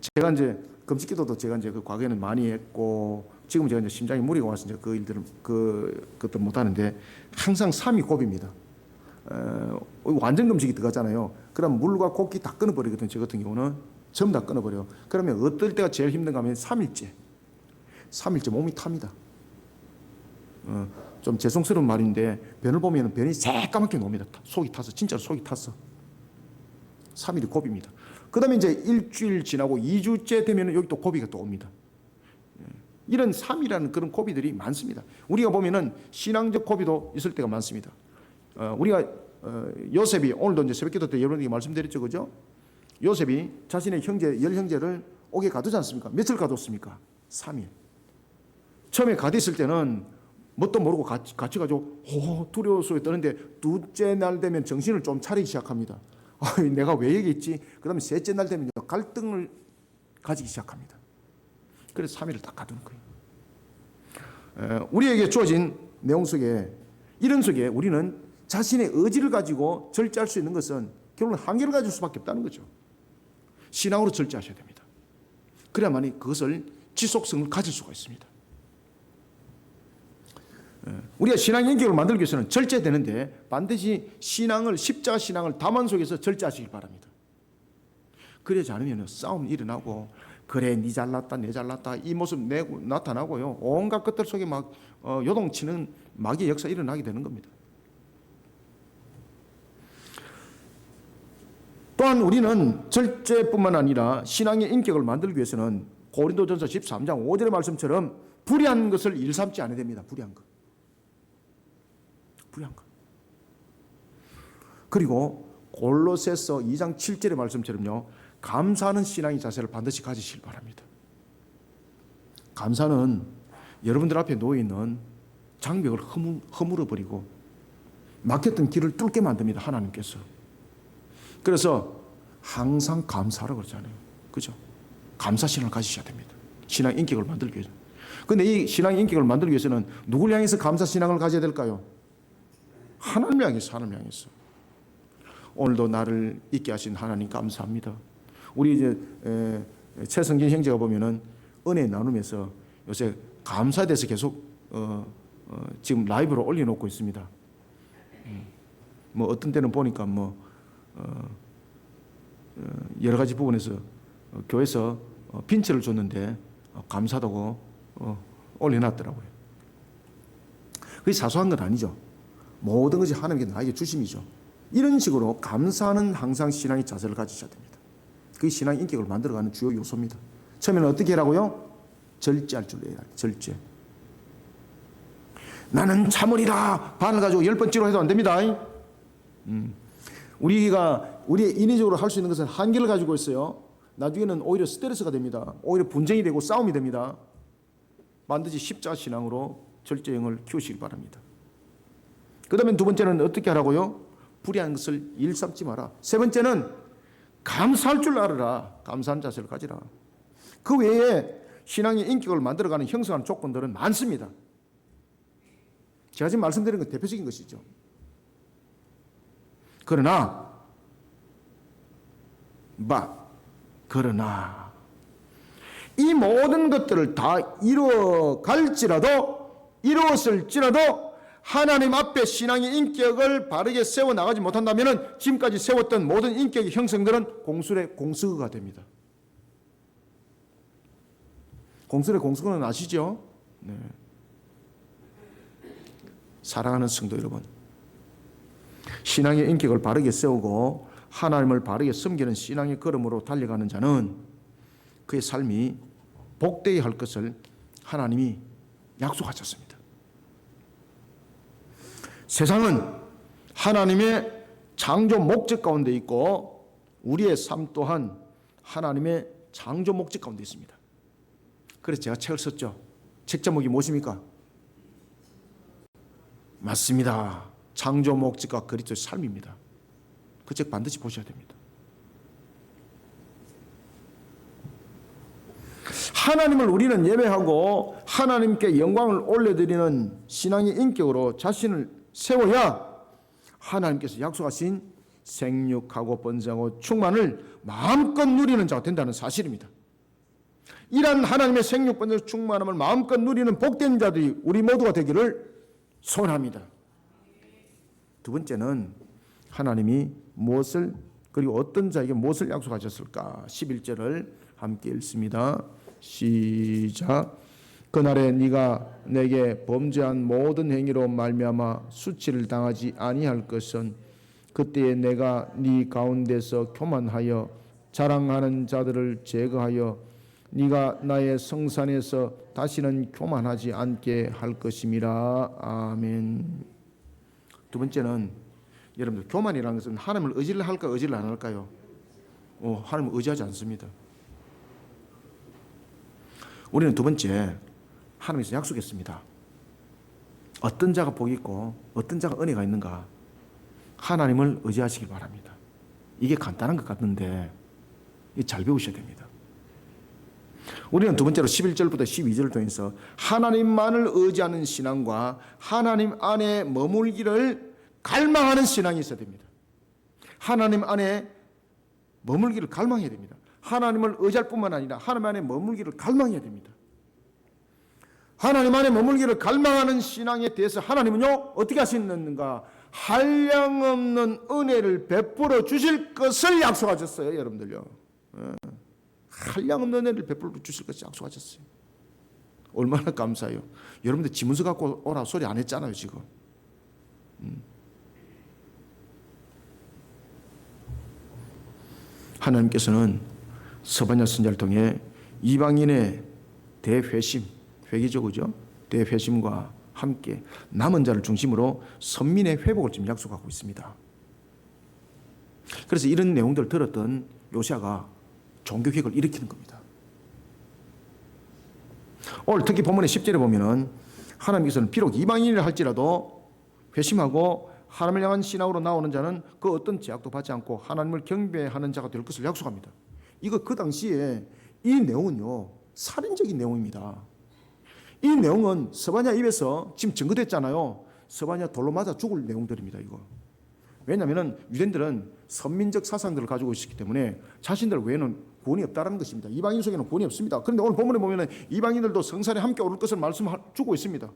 제가 이제 금식기도도 제가 이제 그 과거에는 많이 했고 지금 제가 이제 심장에 무리가 와서 이제 그 일들을 그것들 못 하는데 항상 3이 고비입니다. 완전 금식이 들어가잖아요. 그럼 물과 고기 다 끊어버리거든요. 저 같은 경우는 전부 다 끊어버려요. 그러면 어떨 때가 제일 힘든가 하면 3일째 몸이 탑니다. 좀 죄송스러운 말인데 변을 보면 변이 새까맣게 놉니다. 속이 타서 진짜로 속이 탔어. 3일이 고비입니다. 그 다음에 이제 일주일 지나고 2주째 되면 여기 또 고비가 또 옵니다. 이런 3이라는 그런 고비들이 많습니다. 우리가 보면은 신앙적 고비도 있을 때가 많습니다. 우리가 요셉이 오늘도 이제 새벽기도 때 여러분에게 말씀드렸죠, 그죠? 요셉이 자신의 열 형제를 옥에 가두지 않습니까? 며칠 가뒀습니까? 3일. 처음에 가두었을 때는 뭣도 모르고 같이 가지고 두려워서 떠는데 둘째 날 되면 정신을 좀 차리기 시작합니다. 내가 왜 여기 있지? 그 다음에 셋째 날 되면 갈등을 가지기 시작합니다. 그래서 3일을 딱 가두는 거예요. 우리에게 주어진 내용 속에 이런 속에 우리는 자신의 의지를 가지고 절제할 수 있는 것은 결국은 한계를 가질 수밖에 없다는 거죠. 신앙으로 절제하셔야 됩니다. 그래야만이 그것을 지속성을 가질 수가 있습니다. 우리가 신앙의 인격을 만들기 위해서는 절제되는데 반드시 십자가 신앙을 담안 속에서 절제하시길 바랍니다. 그러지 않으면 싸움이 일어나고 그래 니 잘났다 내 잘났다 이 모습 나타나고요. 온갖 것들 속에 막 요동치는 마귀의 역사 일어나게 되는 겁니다. 또한 우리는 절제뿐만 아니라 신앙의 인격을 만들기 위해서는 고린도전서 13장 5절의 말씀처럼 불의한 것을 일삼지 않아야 됩니다. 불의한 것. 그리고 골로새서 2장 7절의 말씀처럼요. 감사하는 신앙의 자세를 반드시 가지시길 바랍니다. 감사는 여러분들 앞에 놓여있는 장벽을 허물어버리고 막혔던 길을 뚫게 만듭니다. 하나님께서. 그래서 항상 감사하라고 그러잖아요. 그죠? 감사 신앙을 가지셔야 됩니다. 신앙 인격을 만들기 위해서. 그런데 이 신앙 인격을 만들기 위해서는 누굴 향해서 감사 신앙을 가져야 될까요? 하나님을 향해서. 오늘도 나를 있게 하신 하나님 감사합니다. 우리 이제 최성진 형제가 보면은 은혜 나누면서 요새 감사에 대해서 계속 지금 라이브로 올려놓고 있습니다. 뭐 어떤 때는 보니까 여러 가지 부분에서 교회에서 빈체를 줬는데 감사하다고 올려놨더라고요. 그게 사소한 건 아니죠. 모든 것이 하나님께 나에게 주심이죠. 이런 식으로 감사하는 항상 신앙의 자세를 가지셔야 됩니다. 그게 신앙 인격을 만들어가는 주요 요소입니다. 처음에는 어떻게 하라고요? 절제할 줄 알아야 돼요. 절제. 나는 참으리라 반을 가지고 10번째로 해도 안 됩니다. 우리가 우리의 인위적으로 할 수 있는 것은 한계를 가지고 있어요. 나중에는 오히려 스트레스가 됩니다. 오히려 분쟁이 되고 싸움이 됩니다. 반드시 십자가 신앙으로 절제형을 키우시기 바랍니다. 그 다음에 두 번째는 어떻게 하라고요? 불의한 것을 일삼지 마라. 세 번째는 감사할 줄 알아라. 감사한 자세를 가지라. 그 외에 신앙의 인격을 만들어가는 형성하는 조건들은 많습니다. 제가 지금 말씀드린 건 대표적인 것이죠. 그러나 이 모든 것들을 다 이루었을지라도 하나님 앞에 신앙의 인격을 바르게 세워나가지 못한다면 지금까지 세웠던 모든 인격의 형성들은 공술의 공수가 됩니다. 공술의 공수는 아시죠? 네. 사랑하는 성도 여러분, 신앙의 인격을 바르게 세우고 하나님을 바르게 섬기는 신앙의 걸음으로 달려가는 자는 그의 삶이 복되게 할 것을 하나님이 약속하셨습니다. 세상은 하나님의 창조 목적 가운데 있고 우리의 삶 또한 하나님의 창조 목적 가운데 있습니다. 그래서 제가 책을 썼죠. 책 제목이 무엇입니까? 맞습니다. 창조 목적과 그리스도의 삶입니다. 그 책 반드시 보셔야 됩니다. 하나님을 우리는 예배하고 하나님께 영광을 올려드리는 신앙의 인격으로 자신을 세워야 하나님께서 약속하신 생육하고 번성하고 충만을 마음껏 누리는 자가 된다는 사실입니다. 이런 하나님의 생육 번성 충만함을 마음껏 누리는 복된 자들이 우리 모두가 되기를 소원합니다. 두 번째는 하나님이 무엇을 그리고 어떤 자에게 무엇을 약속하셨을까? 11절을 함께 읽습니다. 시작. 그날에 네가 내게 범죄한 모든 행위로 말미암아 수치를 당하지 아니할 것은 그때에 내가 네 가운데서 교만하여 자랑하는 자들을 제거하여 네가 나의 성산에서 다시는 교만하지 않게 할 것임이라. 아멘. 두 번째는 여러분들 교만이라는 것은 하나님을 의지를 할까 의지를 안 할까요? 하나님을 의지하지 않습니다. 우리는 두 번째 하나님께서 약속했습니다. 어떤 자가 복이 있고 어떤 자가 은혜가 있는가? 하나님을 의지하시길 바랍니다. 이게 간단한 것 같는데 잘 배우셔야 됩니다. 우리는 두 번째로 11절부터 12절을 통해서 하나님만을 의지하는 신앙과 하나님 안에 머물기를 갈망하는 신앙이 있어야 됩니다. 하나님 안에 머물기를 갈망해야 됩니다. 하나님을 의지할 뿐만 아니라 하나님 안에 머물기를 갈망해야 됩니다. 하나님 안에 머물기를 갈망하는 신앙에 대해서 하나님은요 어떻게 하시는가? 한량없는 은혜를 베풀어 주실 것을 약속하셨어요. 여러분들요, 한량없는 은혜를 베풀어 주실 것을 약속하셨어요. 얼마나 감사해요. 여러분들 지문서 갖고 오라 소리 안 했잖아요 지금. 하나님께서는 스바냐 선지자를 통해 이방인의 대회심, 회개죠, 그죠? 대회심과 함께 남은 자를 중심으로 선민의 회복을 지금 약속하고 있습니다. 그래서 이런 내용들을 들었던 요시아가 종교개혁을 일으키는 겁니다. 오늘 특히 본문의 10절에 보면은 하나님께서는 비록 이방인이라 할지라도 회심하고 하나님을 향한 신앙으로 나오는 자는 그 어떤 제약도 받지 않고 하나님을 경배하는 자가 될 것을 약속합니다. 이거 그 당시에 이 내용은요 살인적인 내용입니다. 이 내용은 스바냐 입에서 지금 증거됐잖아요. 스바냐 돌로 맞아 죽을 내용들입니다. 이거. 왜냐하면 유대인들은 선민적 사상들을 가지고 있기 때문에 자신들 외에는 구원이 없다는 것입니다. 이방인 속에는 구원이 없습니다. 그런데 오늘 본문에 보면 이방인들도 성산에 함께 오를 것을 말씀주고 있습니다.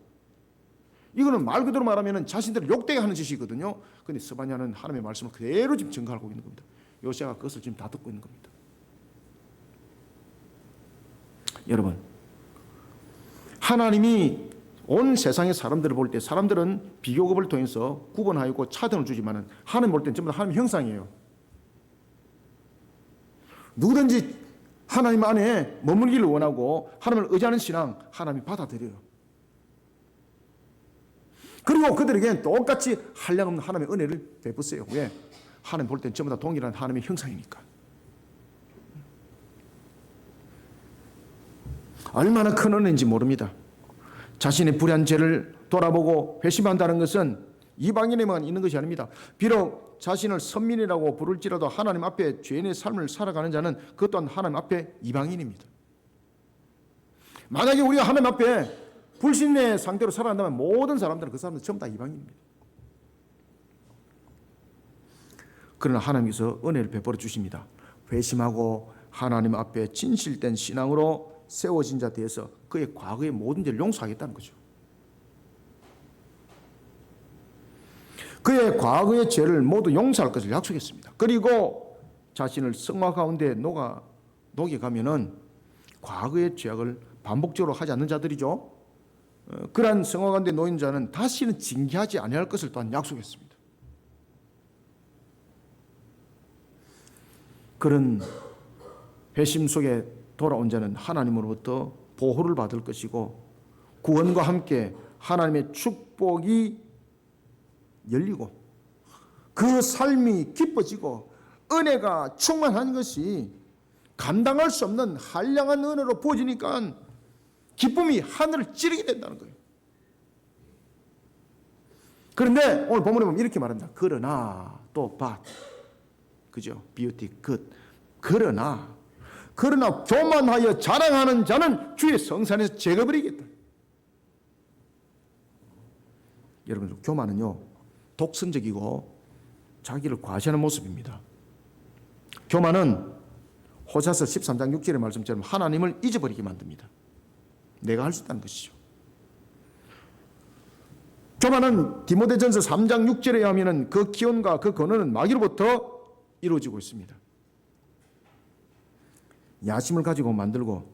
이거는 말 그대로 말하면 자신들을 욕되게 하는 짓이거든요. 그런데 스바냐는 하나님의 말씀을 그대로 지금 증거하고 있는 겁니다. 요시아가 그것을 지금 다 듣고 있는 겁니다. 여러분, 하나님이 온 세상의 사람들을 볼 때 사람들은 비교급을 통해서 구분하고 차등을 주지만 하나님 볼 때는 전부 다 하나님의 형상이에요. 누구든지 하나님 안에 머물기를 원하고 하나님을 의지하는 신앙 하나님이 받아들여요. 그리고 그들에게는 똑같이 한량없는 하나님의 은혜를 베푸세요. 왜? 하나님 볼 때는 전부 다 동일한 하나님의 형상이니까. 얼마나 큰 은혜인지 모릅니다. 자신의 불의한 죄를 돌아보고 회심한다는 것은 이방인에만 있는 것이 아닙니다. 비록 자신을 선민이라고 부를지라도 하나님 앞에 죄인의 삶을 살아가는 자는 그것 또한 하나님 앞에 이방인입니다. 만약에 우리가 하나님 앞에 불신의 상태로 살아간다면 모든 사람들은 그 사람들은 전부 다 이방인입니다. 그러나 하나님께서 은혜를 베풀어 주십니다. 회심하고 하나님 앞에 진실된 신앙으로 세워진 자 대해서 그의 과거의 모든 죄를 용서하겠다는 거죠. 그의 과거의 죄를 모두 용서할 것을 약속했습니다. 그리고 자신을 성화 가운데 녹여가면은 과거의 죄악을 반복적으로 하지 않는 자들이죠. 그러한 성화 가운데 놓인 자는 다시는 징계하지 아니할 것을 또한 약속했습니다. 그런 회심 속에 돌아온 자는 하나님으로부터 보호를 받을 것이고 구원과 함께 하나님의 축복이 열리고 그 삶이 기뻐지고 은혜가 충만한 것이 감당할 수 없는 한량한 은혜로 부어지니까 기쁨이 하늘을 찌르게 된다는 거예요. 그런데 오늘 본문에 보면 이렇게 말합니다. 그러나 또 but, 그죠? beauty, good. 그러나 교만하여 자랑하는 자는 주의 성산에서 제거버리겠다. 여러분, 교만은요 독선적이고 자기를 과시하는 모습입니다. 교만은 호세아서 13장 6절의 말씀처럼 하나님을 잊어버리게 만듭니다. 내가 할 수 있다는 것이죠. 교만은 디모데전서 3장 6절에 하면은 그 기원과 그 근원은 마귀로부터 이루어지고 있습니다. 야심을 가지고 만들고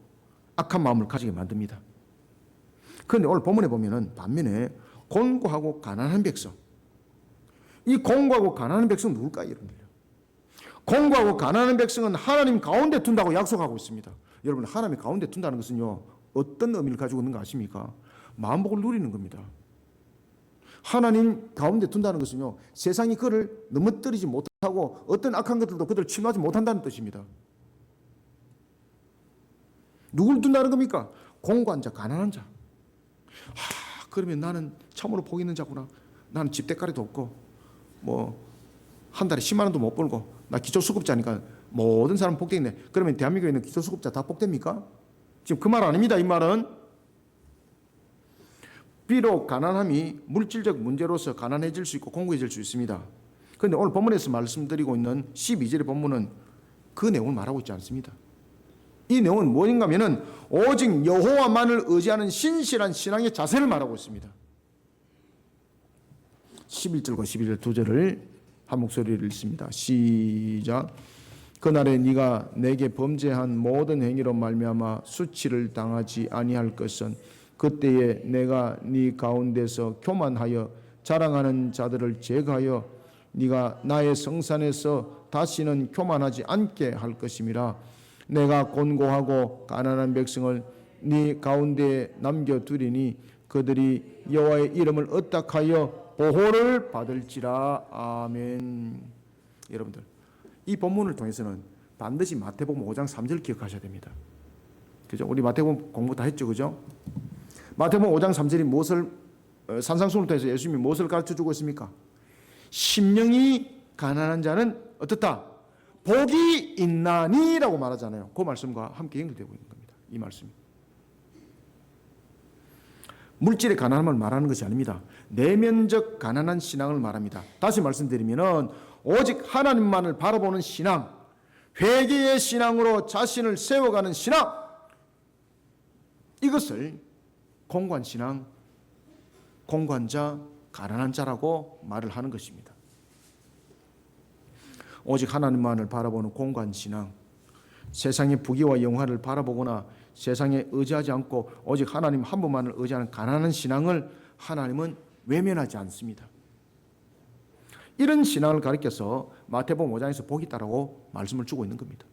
악한 마음을 가지게 만듭니다. 그런데 오늘 본문에 보면은 반면에 곤고하고 가난한 백성, 이 곤고하고 가난한 백성은 누굴까요, 여러분들? 곤고하고 가난한 백성은 하나님 가운데 둔다고 약속하고 있습니다. 여러분, 하나님 가운데 둔다는 것은요 어떤 의미를 가지고 있는 거 아십니까? 만복을 누리는 겁니다. 하나님 가운데 둔다는 것은요 세상이 그를 넘어뜨리지 못하고 어떤 악한 것들도 그들을 침노하지 못한다는 뜻입니다. 누굴 둔다는 겁니까? 공고한 자, 가난한 자. 그러면 나는 참으로 복 있는 자구나. 나는 집대가리도 없고 한 달에 10만 원도 못 벌고 나 기초수급자니까 모든 사람 복되겠네. 그러면 대한민국에 있는 기초수급자 다 복됩니까? 지금 그 말 아닙니다. 이 말은 비록 가난함이 물질적 문제로서 가난해질 수 있고 공고해질 수 있습니다. 그런데 오늘 본문에서 말씀드리고 있는 12절의 본문은 그 내용을 말하고 있지 않습니다. 이 내용은 무엇인가 하면은 오직 여호와만을 의지하는 신실한 신앙의 자세를 말하고 있습니다. 11절과 12절 두 절을 한 목소리를 읽습니다. 시작. 그날에 네가 내게 범죄한 모든 행위로 말미암아 수치를 당하지 아니할 것은 그때에 내가 네 가운데서 교만하여 자랑하는 자들을 제거하여 네가 나의 성산에서 다시는 교만하지 않게 할 것임이라. 내가 곤고하고 가난한 백성을 네 가운데에 남겨두리니 그들이 여호와의 이름을 의탁하여 보호를 받을지라. 아멘. 여러분들, 이 본문을 통해서는 반드시 마태복음 5장 3절 기억하셔야 됩니다. 그죠? 우리 마태복음 공부 다 했죠, 그죠? 마태복음 5장 3절이 무엇을 산상수훈을 통해서 예수님이 무엇을 가르쳐 주고 있습니까? 심령이 가난한 자는 어떻다? 복이 있나니라고 말하잖아요. 그 말씀과 함께 연결되고 있는 겁니다. 이 말씀이 물질의 가난함을 말하는 것이 아닙니다. 내면적 가난한 신앙을 말합니다. 다시 말씀드리면은 오직 하나님만을 바라보는 신앙, 회개의 신앙으로 자신을 세워가는 신앙, 이것을 공고한 신앙, 공고한 자, 가난한 자라고 말을 하는 것입니다. 오직 하나님만을 바라보는 공고한 신앙, 세상의 부귀와 영화를 바라보거나 세상에 의지하지 않고 오직 하나님 한 분만을 의지하는 가난한 신앙을 하나님은 외면하지 않습니다. 이런 신앙을 가르쳐서 마태복음 5장에서 복이 있다라고 말씀을 주고 있는 겁니다.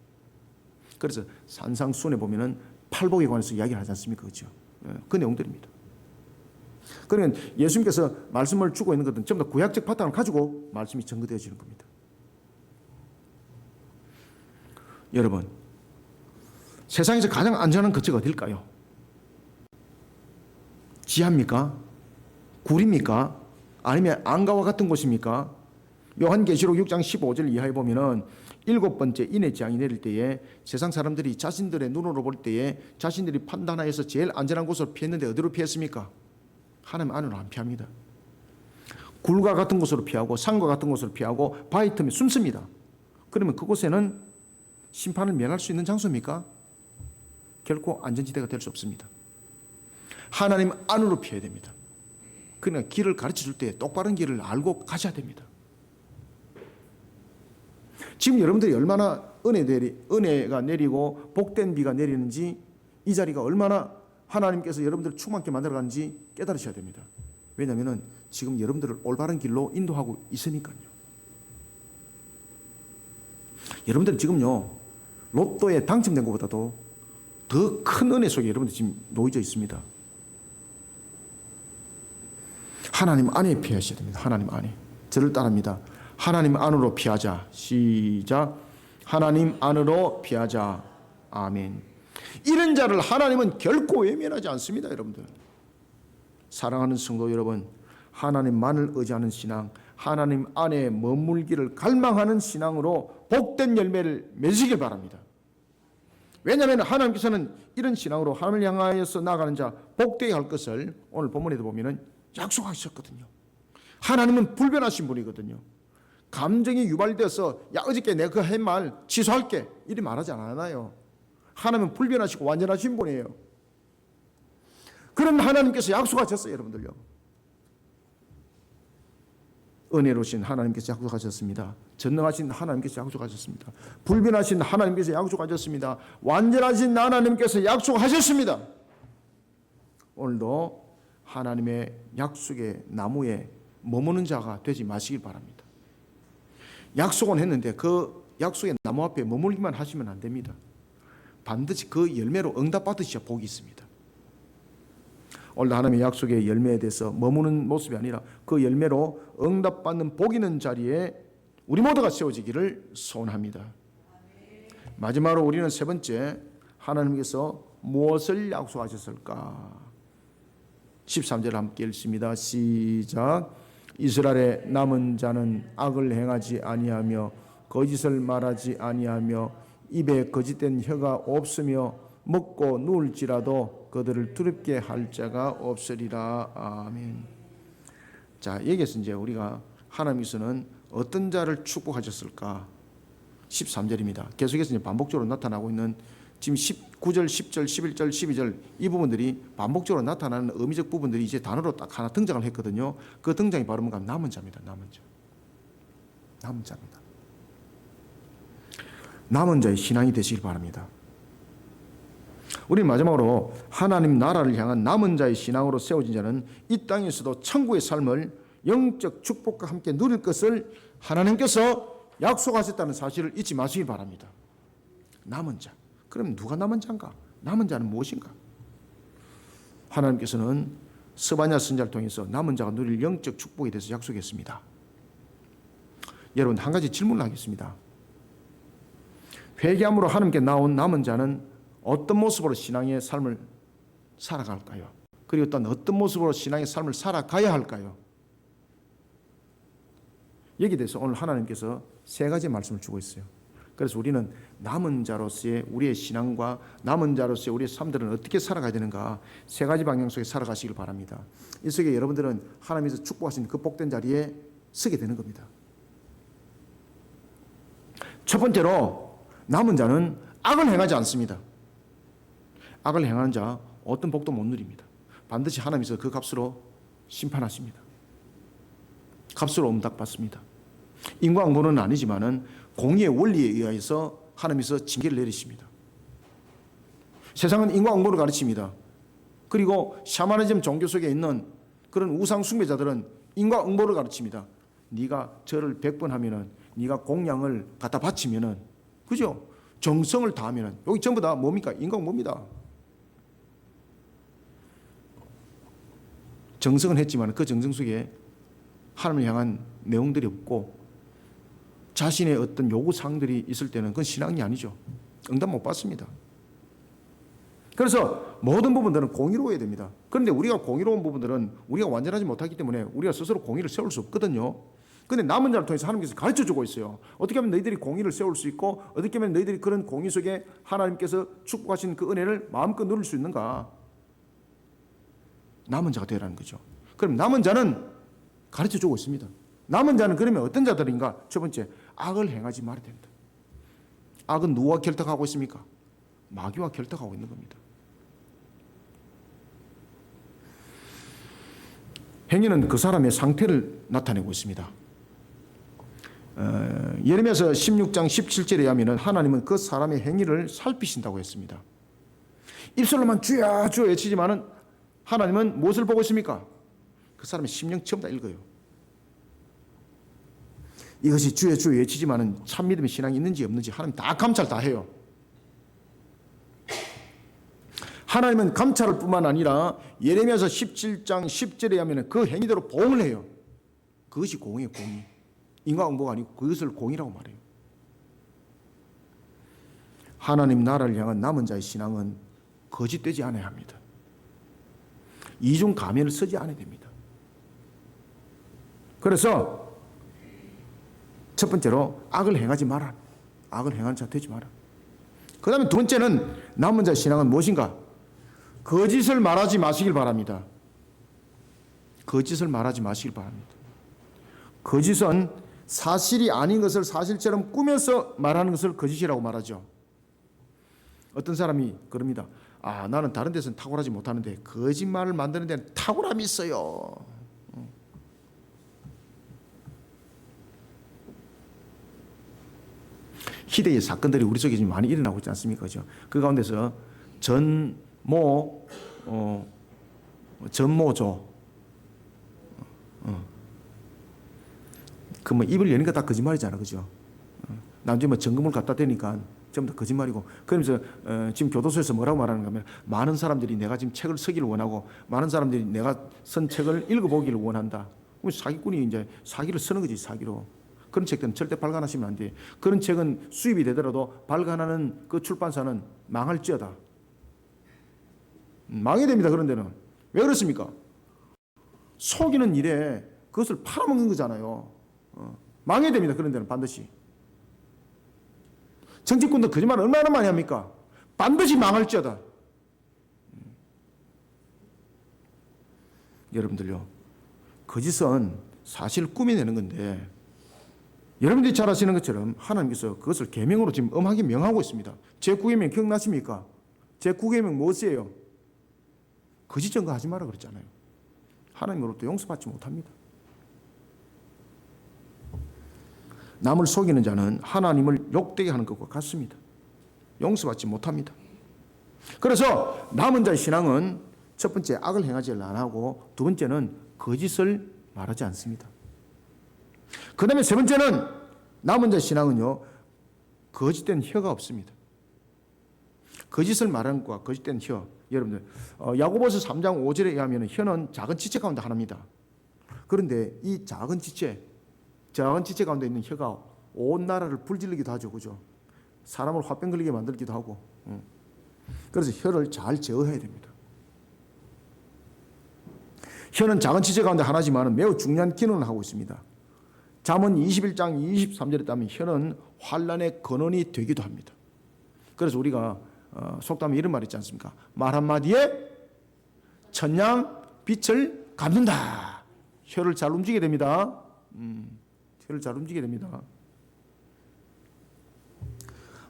그래서 산상수훈에 보면은 팔복에 관해서 이야기를 하지 않습니까? 그렇죠? 그 내용들입니다. 그러면 예수님께서 말씀을 주고 있는 것은 전부 다 구약적 바탕을 가지고 말씀이 전거되어지는 겁니다. 여러분, 세상에서 가장 안전한 거처가 어딜까요? 지하입니까? 굴입니까? 아니면 안가와 같은 곳입니까? 요한계시록 6장 15절 이하에 보면은 7번째 인의 재앙이 내릴 때에 세상 사람들이 자신들의 눈으로 볼 때에 자신들이 판단하여서 제일 안전한 곳으로 피했는데 어디로 피했습니까? 하나님 안으로 안 피합니다. 굴과 같은 곳으로 피하고 산과 같은 곳으로 피하고 바위 틈에 숨습니다. 그러면 그곳에는 심판을 면할 수 있는 장소입니까? 결코 안전지대가 될 수 없습니다. 하나님 안으로 피해야 됩니다. 그러니까 길을 가르쳐 줄 때 똑바른 길을 알고 가셔야 됩니다. 지금 여러분들이 얼마나 은혜가 내리고 복된 비가 내리는지, 이 자리가 얼마나 하나님께서 여러분들을 충만케 만들어가는지 깨달으셔야 됩니다. 왜냐하면 지금 여러분들을 올바른 길로 인도하고 있으니까요. 여러분들 지금요 로또에 당첨된 것보다도 더 큰 은혜 속에 여러분들 지금 놓여져 있습니다. 하나님 안에 피하셔야 됩니다. 하나님 안에. 저를 따릅니다. 하나님 안으로 피하자. 시작. 하나님 안으로 피하자. 아멘. 이런 자를 하나님은 결코 외면하지 않습니다, 여러분들. 사랑하는 성도 여러분, 하나님만을 의지하는 신앙, 하나님 안에 머물기를 갈망하는 신앙으로 복된 열매를 맺으길 바랍니다. 왜냐하면 하나님께서는 이런 신앙으로 하나님을 향하여서 나아가는 자 복되게 할 것을 오늘 본문에도 보면 약속하셨거든요. 하나님은 불변하신 분이거든요. 감정이 유발되어서 야 어저께 내가 그 한 말 취소할게 이리 말하지 않아요. 하나님은 불변하시고 완전하신 분이에요. 그런 하나님께서 약속하셨어요, 여러분들요. 은혜로우신 하나님께서 약속하셨습니다. 전능하신 하나님께서 약속하셨습니다. 불변하신 하나님께서 약속하셨습니다. 완전하신 하나님께서 약속하셨습니다. 오늘도 하나님의 약속의 나무에 머무는 자가 되지 마시길 바랍니다. 약속은 했는데 그 약속의 나무 앞에 머물기만 하시면 안 됩니다. 반드시 그 열매로 응답받으셔야 복이 있습니다. 오늘 하나님의 약속의 열매에 대해서 머무는 모습이 아니라 그 열매로 응답받는 복 있는 자리에 우리 모두가 세워지기를 소원합니다. 마지막으로 우리는 세 번째, 하나님께서 무엇을 약속하셨을까? 13절 함께 읽습니다. 시작. 이스라엘의 남은 자는 악을 행하지 아니하며 거짓을 말하지 아니하며 입에 거짓된 혀가 없으며 먹고 누울지라도 그들을 두렵게 할 자가 없으리라. 아멘. 자, 여기에서 이제 우리가 하나님께서는 어떤 자를 축복하셨을까? 13절입니다. 계속해서 이제 반복적으로 나타나고 있는 지금 19절, 10절, 11절, 12절 이 부분들이 반복적으로 나타나는 의미적 부분들이 이제 단어로 딱 하나 등장을 했거든요. 그 등장이 바로 뭔가 남은 자입니다. 남은 자. 남은 자입니다. 남은 자의 신앙이 되시길 바랍니다. 우리 마지막으로 하나님 나라를 향한 남은 자의 신앙으로 세워진 자는 이 땅에서도 천국의 삶을 영적 축복과 함께 누릴 것을 하나님께서 약속하셨다는 사실을 잊지 마시길 바랍니다. 남은 자. 그럼 누가 남은 자인가? 남은 자는 무엇인가? 하나님께서는 스바냐 선지자를 통해서 남은 자가 누릴 영적 축복에 대해서 약속했습니다. 여러분, 한 가지 질문을 하겠습니다. 회개함으로 하나님께 나온 남은 자는 어떤 모습으로 신앙의 삶을 살아갈까요? 그리고 또 어떤 모습으로 신앙의 삶을 살아가야 할까요? 여기에 대해서 오늘 하나님께서 세 가지 말씀을 주고 있어요. 그래서 우리는 남은 자로서의 우리의 신앙과 남은 자로서의 우리의 삶들은 어떻게 살아가야 되는가, 세 가지 방향 속에 살아가시길 바랍니다. 이 속에 여러분들은 하나님께서 축복하신 그 복된 자리에 서게 되는 겁니다. 첫 번째로 남은 자는 악을 행하지 않습니다. 악을 행하는 자 어떤 복도 못 누립니다. 반드시 하나님께서 그 값으로 심판하십니다. 값으로 응답받습니다. 인과응보는 아니지만은 공의의 원리에 의해서 하나님께서 징계를 내리십니다. 세상은 인과응보를 가르칩니다. 그리고 샤머니즘 종교 속에 있는 그런 우상 숭배자들은 인과응보를 가르칩니다. 네가 절을 100번 하면은, 네가 공양을 갖다 바치면은, 그죠? 정성을 다하면은, 여기 전부 다 뭡니까? 인과응보입니다. 정성은 했지만 그 정성 속에 하나님을 향한 내용들이 없고 자신의 어떤 요구사항들이 있을 때는 그건 신앙이 아니죠. 응답 못 받습니다. 그래서 모든 부분들은 공의로워야 됩니다. 그런데 우리가 공의로운 부분들은 우리가 완전하지 못하기 때문에 우리가 스스로 공의를 세울 수 없거든요. 그런데 남은 자를 통해서 하나님께서 가르쳐주고 있어요. 어떻게 하면 너희들이 공의를 세울 수 있고 어떻게 하면 너희들이 그런 공의 속에 하나님께서 축복하신 그 은혜를 마음껏 누릴 수 있는가. 남은 자가 되라는 거죠. 그럼 남은 자는 가르쳐주고 있습니다. 남은 자는 그러면 어떤 자들인가? 첫 번째, 악을 행하지 말아야 된다. 악은 누구와 결탁하고 있습니까? 마귀와 결탁하고 있는 겁니다. 행위는 그 사람의 상태를 나타내고 있습니다. 예레미야서 16장 17절에 하면 하나님은 그 사람의 행위를 살피신다고 했습니다. 입술로만 주야 주야 외치지만은 하나님은 무엇을 보고 있습니까? 그 사람의 심령 처음 다 읽어요. 이것이 주여 주여 외치지만은 참 믿음의 신앙이 있는지 없는지 하나님 다 감찰 다 해요. 하나님은 감찰을 뿐만 아니라 예레미야서 17장 10절에 하면 그 행위대로 보응을 해요. 그것이 공의예요, 공의. 인과응보가 아니고 그것을 공이라고 말해요. 하나님 나라를 향한 남은 자의 신앙은 거짓되지 않아야 합니다. 이중 가면을 쓰지 않아야 됩니다. 그래서 첫 번째로 악을 행하지 마라. 악을 행하는 자 되지 마라. 그 다음에 두 번째는 남은 자의 신앙은 무엇인가? 거짓을 말하지 마시길 바랍니다. 거짓을 말하지 마시길 바랍니다. 거짓은 사실이 아닌 것을 사실처럼 꾸며서 말하는 것을 거짓이라고 말하죠. 어떤 사람이 그럽니다. 나는 다른 데서는 탁월하지 못하는데 거짓말을 만드는 데는 탁월함이 있어요. 희대의 사건들이 우리 속에 지금 많이 일어나고 있지 않습니까? 그죠? 그 가운데서 전모조 그 뭐 입을 여니까 다 거짓말이잖아, 그죠? 나중에 뭐 점검을 갖다 대니까 전부 다 거짓말이고. 그러면서 지금 교도소에서 뭐라고 말하는가 하면 많은 사람들이 내가 지금 책을 쓰기를 원하고 많은 사람들이 내가 쓴 책을 읽어보기를 원한다. 그럼 사기꾼이 이제 사기를 쓰는 거지, 사기로. 그런 책들은 절대 발간하시면 안 돼. 그런 책은 수입이 되더라도 발간하는 그 출판사는 망할지어다. 망해야 됩니다. 그런 데는. 왜 그렇습니까? 속이는 일에 그것을 팔아먹는 거잖아요. 망해야 됩니다. 그런 데는 반드시. 정치꾼도 거짓말 얼마나 많이 합니까? 반드시 망할지어다. 여러분들요, 거짓은 사실 꾸며내는 건데 여러분들이 잘 아시는 것처럼 하나님께서 그것을 계명으로 지금 엄하게 명하고 있습니다. 제9계명 기억나십니까? 제9계명 무엇이에요? 거짓 증거하지 마라 그랬잖아요. 하나님으로부터 용서받지 못합니다. 남을 속이는 자는 하나님을 욕되게 하는 것과 같습니다. 용서받지 못합니다. 그래서 남은 자의 신앙은 첫 번째 악을 행하지 안 하고 두 번째는 거짓을 말하지 않습니다. 그 다음에 세 번째는 남은 자의 신앙은요, 거짓된 혀가 없습니다. 거짓을 말하는 것과 거짓된 혀. 여러분들 야고보서 3장 5절에 의하면 혀는 작은 지체 가운데 하나입니다. 그런데 이 작은 지체 가운데 있는 혀가 온 나라를 불질르기도 하죠. 그죠? 사람을 화병 걸리게 만들기도 하고. 그래서 혀를 잘 제어해야 됩니다. 혀는 작은 지체 가운데 하나지만 매우 중요한 기능을 하고 있습니다. 잠언 21장 23절에 따르면 혀는 환난의 근원이 되기도 합니다. 그래서 우리가 속담에 이런 말 있지 않습니까? 말 한마디에 천냥 빛을 갚는다. 혀를 잘 움직이게 됩니다. 혀를 잘 움직이게 됩니다.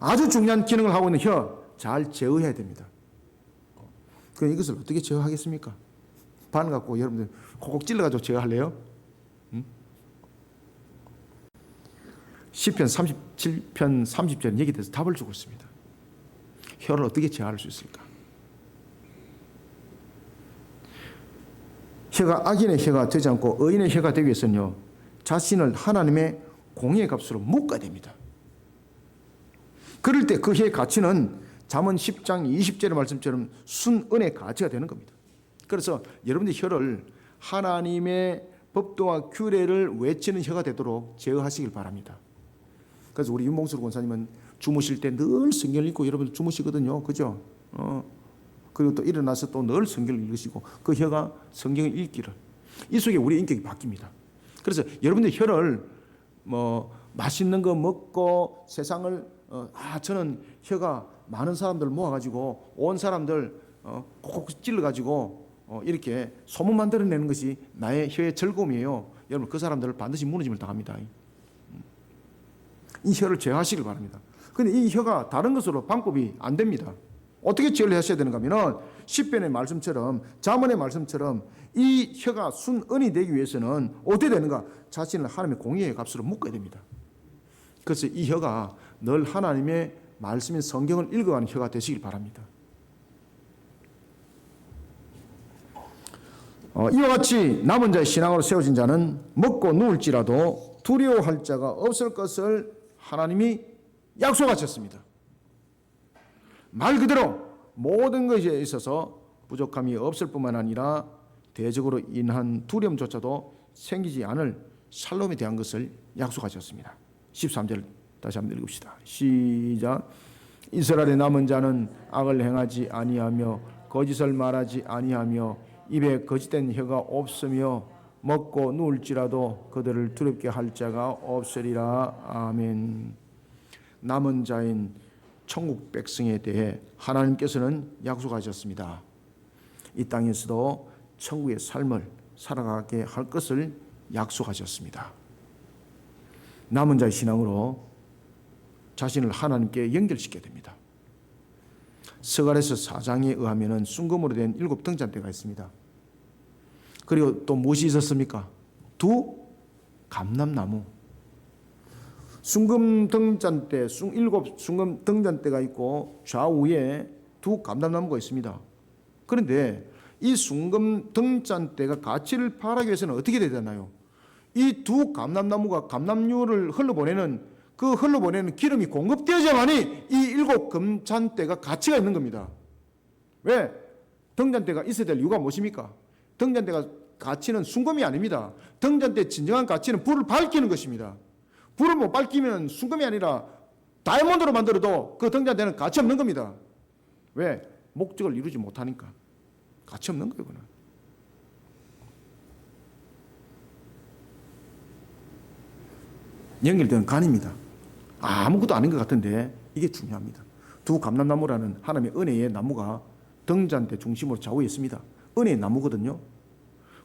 아주 중요한 기능을 하고 있는 혀 잘 제어해야 됩니다. 그럼 이것을 어떻게 제어하겠습니까? 반 갖고 여러분들 콕콕 찔러가지고 제어할래요? 시편 37편 30절은 여기에 대해서 답을 주고 있습니다. 혀를 어떻게 제어할 수 있을까? 혀가 악인의 혀가 되지 않고 의인의 혀가 되기 위해서는요, 자신을 하나님의 공의의 값으로 묶어야 됩니다. 그럴 때 그 혀의 가치는 잠언 10장 20절의 말씀처럼 순은의 가치가 되는 겁니다. 그래서 여러분들 혀를 하나님의 법도와 규례를 외치는 혀가 되도록 제어하시길 바랍니다. 그래서 우리 윤봉수 권사님은 주무실 때 늘 성경을 읽고 여러분 주무시거든요. 그죠? 그리고 또 일어나서 또 늘 성경을 읽으시고 그 혀가 성경을 읽기를. 이 속에 우리의 인격이 바뀝니다. 그래서 여러분들 혀를 맛있는 거 먹고 세상을 저는 혀가 많은 사람들 모아가지고 온 사람들 콕콕 찔러가지고 이렇게 소문 만들어내는 것이 나의 혀의 즐거움이에요. 여러분 그 사람들을 반드시 무너짐을 당합니다. 이 혀를 제어하시길 바랍니다. 그런데 이 혀가 다른 것으로 방법이 안 됩니다. 어떻게 제어를 하셔야 되는가 하면 시편의 말씀처럼 잠언의 말씀처럼 이 혀가 순은이 되기 위해서는 어떻게 되는가? 자신을 하나님의 공의의 값으로 묶어야 됩니다. 그래서 이 혀가 늘 하나님의 말씀인 성경을 읽어가는 혀가 되시길 바랍니다. 이와 같이 남은 자의 신앙으로 세워진 자는 먹고 누울지라도 두려워할 자가 없을 것을 하나님이 약속하셨습니다. 말 그대로 모든 것에 있어서 부족함이 없을 뿐만 아니라 대적으로 인한 두려움조차도 생기지 않을 살롬에 대한 것을 약속하셨습니다. 13절 다시 한번 읽읍시다. 시작. 이스라엘의 남은 자는 악을 행하지 아니하며 거짓을 말하지 아니하며 입에 거짓된 혀가 없으며 먹고 누울지라도 그들을 두렵게 할 자가 없으리라. 아멘. 남은 자인 천국 백성에 대해 하나님께서는 약속하셨습니다. 이 땅에서도 천국의 삶을 살아가게 할 것을 약속하셨습니다. 남은 자의 신앙으로 자신을 하나님께 연결시켜야 됩니다. 스가랴서 4장에 의하면 순금으로 된 7 등잔대가 있습니다. 그리고 또 무엇이 있었습니까? 2 감람나무. 순금 등잔대, 7 순금 등잔대가 있고 좌우에 2 감람나무가 있습니다. 그런데 이 순금 등잔대가 가치를 팔하기 위해서는 어떻게 돼야 되나요? 이 2 감람나무가 감람류를 흘러보내는 기름이 공급되어야만이 이 7 금잔대가 가치가 있는 겁니다. 왜? 등잔대가 있어야 될 이유가 무엇입니까? 등잔대가 가치는 순금이 아닙니다. 등잔대의 진정한 가치는 불을 밝히는 것입니다. 불을 못 밝히면 순금이 아니라 다이아몬드로 만들어도 그 등잔대는 가치 없는 겁니다. 왜? 목적을 이루지 못하니까. 가치 없는 거예요, 그는. 연결되는 간입니다. 아무것도 아닌 것 같은데 이게 중요합니다. 2 감람나무라는 하나님의 은혜의 나무가 등잔대 중심으로 좌우에 있습니다. 은혜의 나무거든요.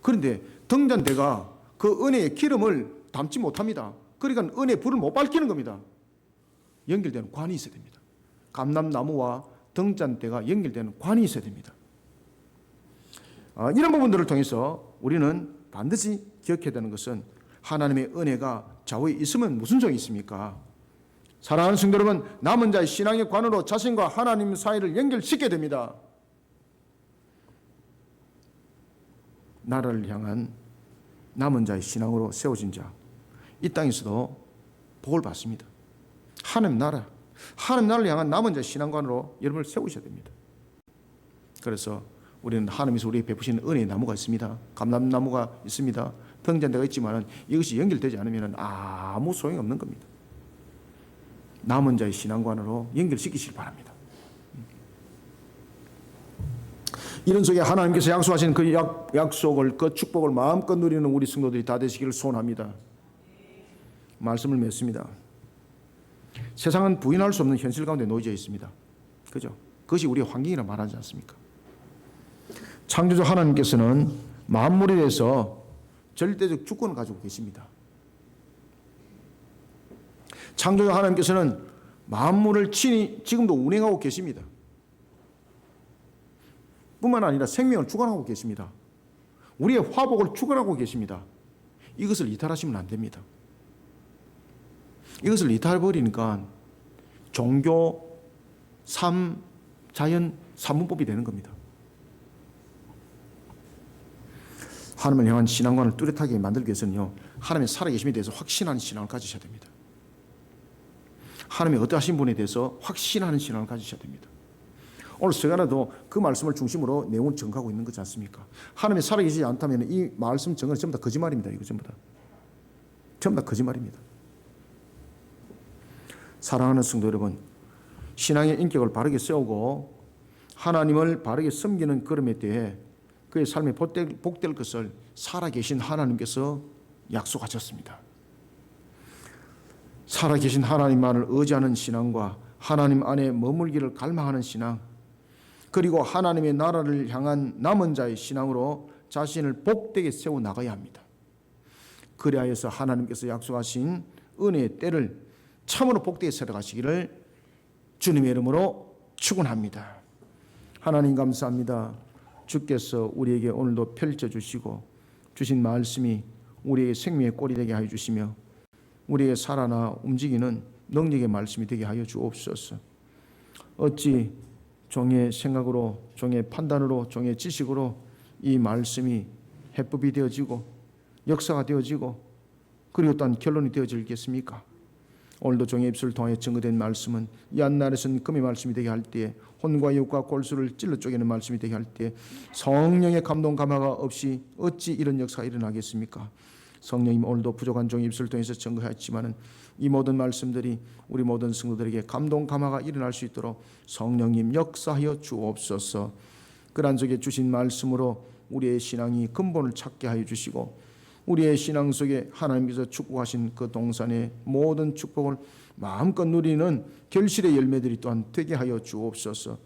그런데 등잔대가 그 은혜의 기름을 담지 못합니다. 그러니까 은혜의 불을 못 밝히는 겁니다. 연결되는 관이 있어야 됩니다. 감람나무와 등잔대가 연결되는 관이 있어야 됩니다. 이런 부분들을 통해서 우리는 반드시 기억해야 되는 것은 하나님의 은혜가 좌우에 있으면 무슨 소용이 있습니까? 사랑하는 성도 여러분, 남은 자의 신앙의 관으로 자신과 하나님 사이를 연결시켜야 됩니다. 나라를 향한 남은 자의 신앙으로 세워진 자, 이 땅에서도 복을 받습니다. 하나님 나라를 향한 남은 자의 신앙관으로 여러분을 세우셔야 됩니다. 그래서 우리는 하나님께서 우리에게 베푸시는 은혜의 나무가 있습니다. 감람나무가 있습니다. 등잔대가 있지만 이것이 연결되지 않으면 아무 소용이 없는 겁니다. 남은 자의 신앙관으로 연결시키시기 바랍니다. 이런 속에 하나님께서 약속하신 그 약속을, 그 축복을 마음껏 누리는 우리 성도들이 다 되시기를 소원합니다. 말씀을 맺습니다. 세상은 부인할 수 없는 현실 가운데 놓여져 있습니다. 그죠? 그것이 우리의 환경이라 말하지 않습니까? 창조주 하나님께서는 만물에 대해서 절대적 주권을 가지고 계십니다. 창조주 하나님께서는 만물을 친히 지금도 운행하고 계십니다. 뿐만 아니라 생명을 주관하고 계십니다. 우리의 화복을 주관하고 계십니다. 이것을 이탈하시면 안 됩니다. 이것을 이탈해버리니까 종교, 삶, 자연, 산문법이 되는 겁니다. 하나님을 향한 신앙관을 뚜렷하게 만들기 위해서는요, 하나님의 살아계심에 대해서 확신하는 신앙을 가지셔야 됩니다. 하나님의 어떠하신 분에 대해서 확신하는 신앙을 가지셔야 됩니다. 오늘 스가랴도 그 말씀을 중심으로 내용을 정하고 있는 거지 않습니까? 하나님이 살아계시지 않다면 이 말씀 정은 전부 다 거짓말입니다. 이거 전부 다 거짓말입니다. 사랑하는 성도 여러분, 신앙의 인격을 바르게 세우고 하나님을 바르게 섬기는 걸음에 대해 그의 삶에 복될 것을 살아계신 하나님께서 약속하셨습니다. 살아계신 하나님만을 의지하는 신앙과 하나님 안에 머물기를 갈망하는 신앙, 그리고 하나님의 나라를 향한 남은 자의 신앙으로 자신을 복되게 세워나가야 합니다. 그리하여서 하나님께서 약속하신 은혜의 때를 참으로 복되게 살아가시기를 주님의 이름으로 축원합니다. 하나님 감사합니다. 주께서 우리에게 오늘도 펼쳐주시고 주신 말씀이 우리에게 생명의 꼴이 되게 하여 주시며 우리에게 살아나 움직이는 능력의 말씀이 되게 하여 주옵소서. 어찌 종의 생각으로, 종의 판단으로, 종의 지식으로 이 말씀이 해법이 되어지고 역사가 되어지고 그리고 또한 결론이 되어지겠습니까? 오늘도 종의 입술을 통해 증거된 말씀은 옛날에서는 금의 말씀이 되게 할 때에 혼과 육과 골수를 찔러 쪼개는 말씀이 되게 할 때에 성령의 감동 감화가 없이 어찌 이런 역사가 일어나겠습니까? 성령님, 오늘도 부족한 종의 입술을 통해서 증거했지만은 이 모든 말씀들이 우리 모든 성도들에게 감동 감화가 일어날 수 있도록 성령님 역사하여 주옵소서. 그러한 속에 주신 말씀으로 우리의 신앙이 근본을 찾게 하여 주시고 우리의 신앙 속에 하나님께서 축복하신 그 동산의 모든 축복을 마음껏 누리는 결실의 열매들이 또한 되게 하여 주옵소서.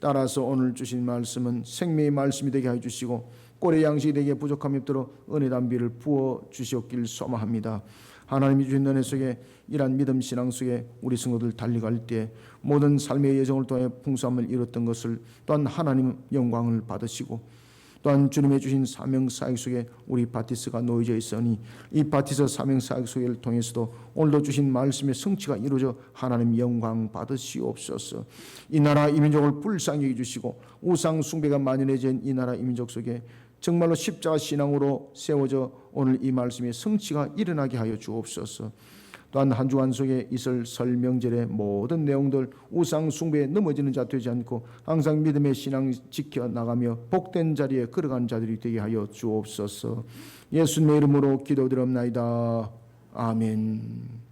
따라서 오늘 주신 말씀은 생명의 말씀이 되게 하여 주시고 꼴의 양식이 되게 부족함이 없도록 은혜 담비를 부어 주시옵길 소망합니다. 하나님이 주신 은혜 속에 이러한 믿음 신앙 속에 우리 성도들 달려갈 때 모든 삶의 여정을 통해 풍성함을 이뤘던 것을 또한 하나님 영광을 받으시고 또한 주님의 주신 사명사역 속에 우리 바티스가 놓여져 있으니 이 바티스 사명사역 속을 통해서도 오늘도 주신 말씀의 성취가 이루어져 하나님 영광 받으시옵소서. 이 나라 이 민족을 불쌍히 여겨주시고 우상 숭배가 만연해진 이 나라 이 민족 속에 정말로 십자가 신앙으로 세워져 오늘 이 말씀의 성취가 일어나게 하여 주옵소서. 또한 한 주간 속에 있을 설 명절의 모든 내용들 우상 숭배에 넘어지는 자 되지 않고 항상 믿음의 신앙 지켜나가며 복된 자리에 걸어간 자들이 되게 하여 주옵소서. 예수님의 이름으로 기도드립나이다. 아멘.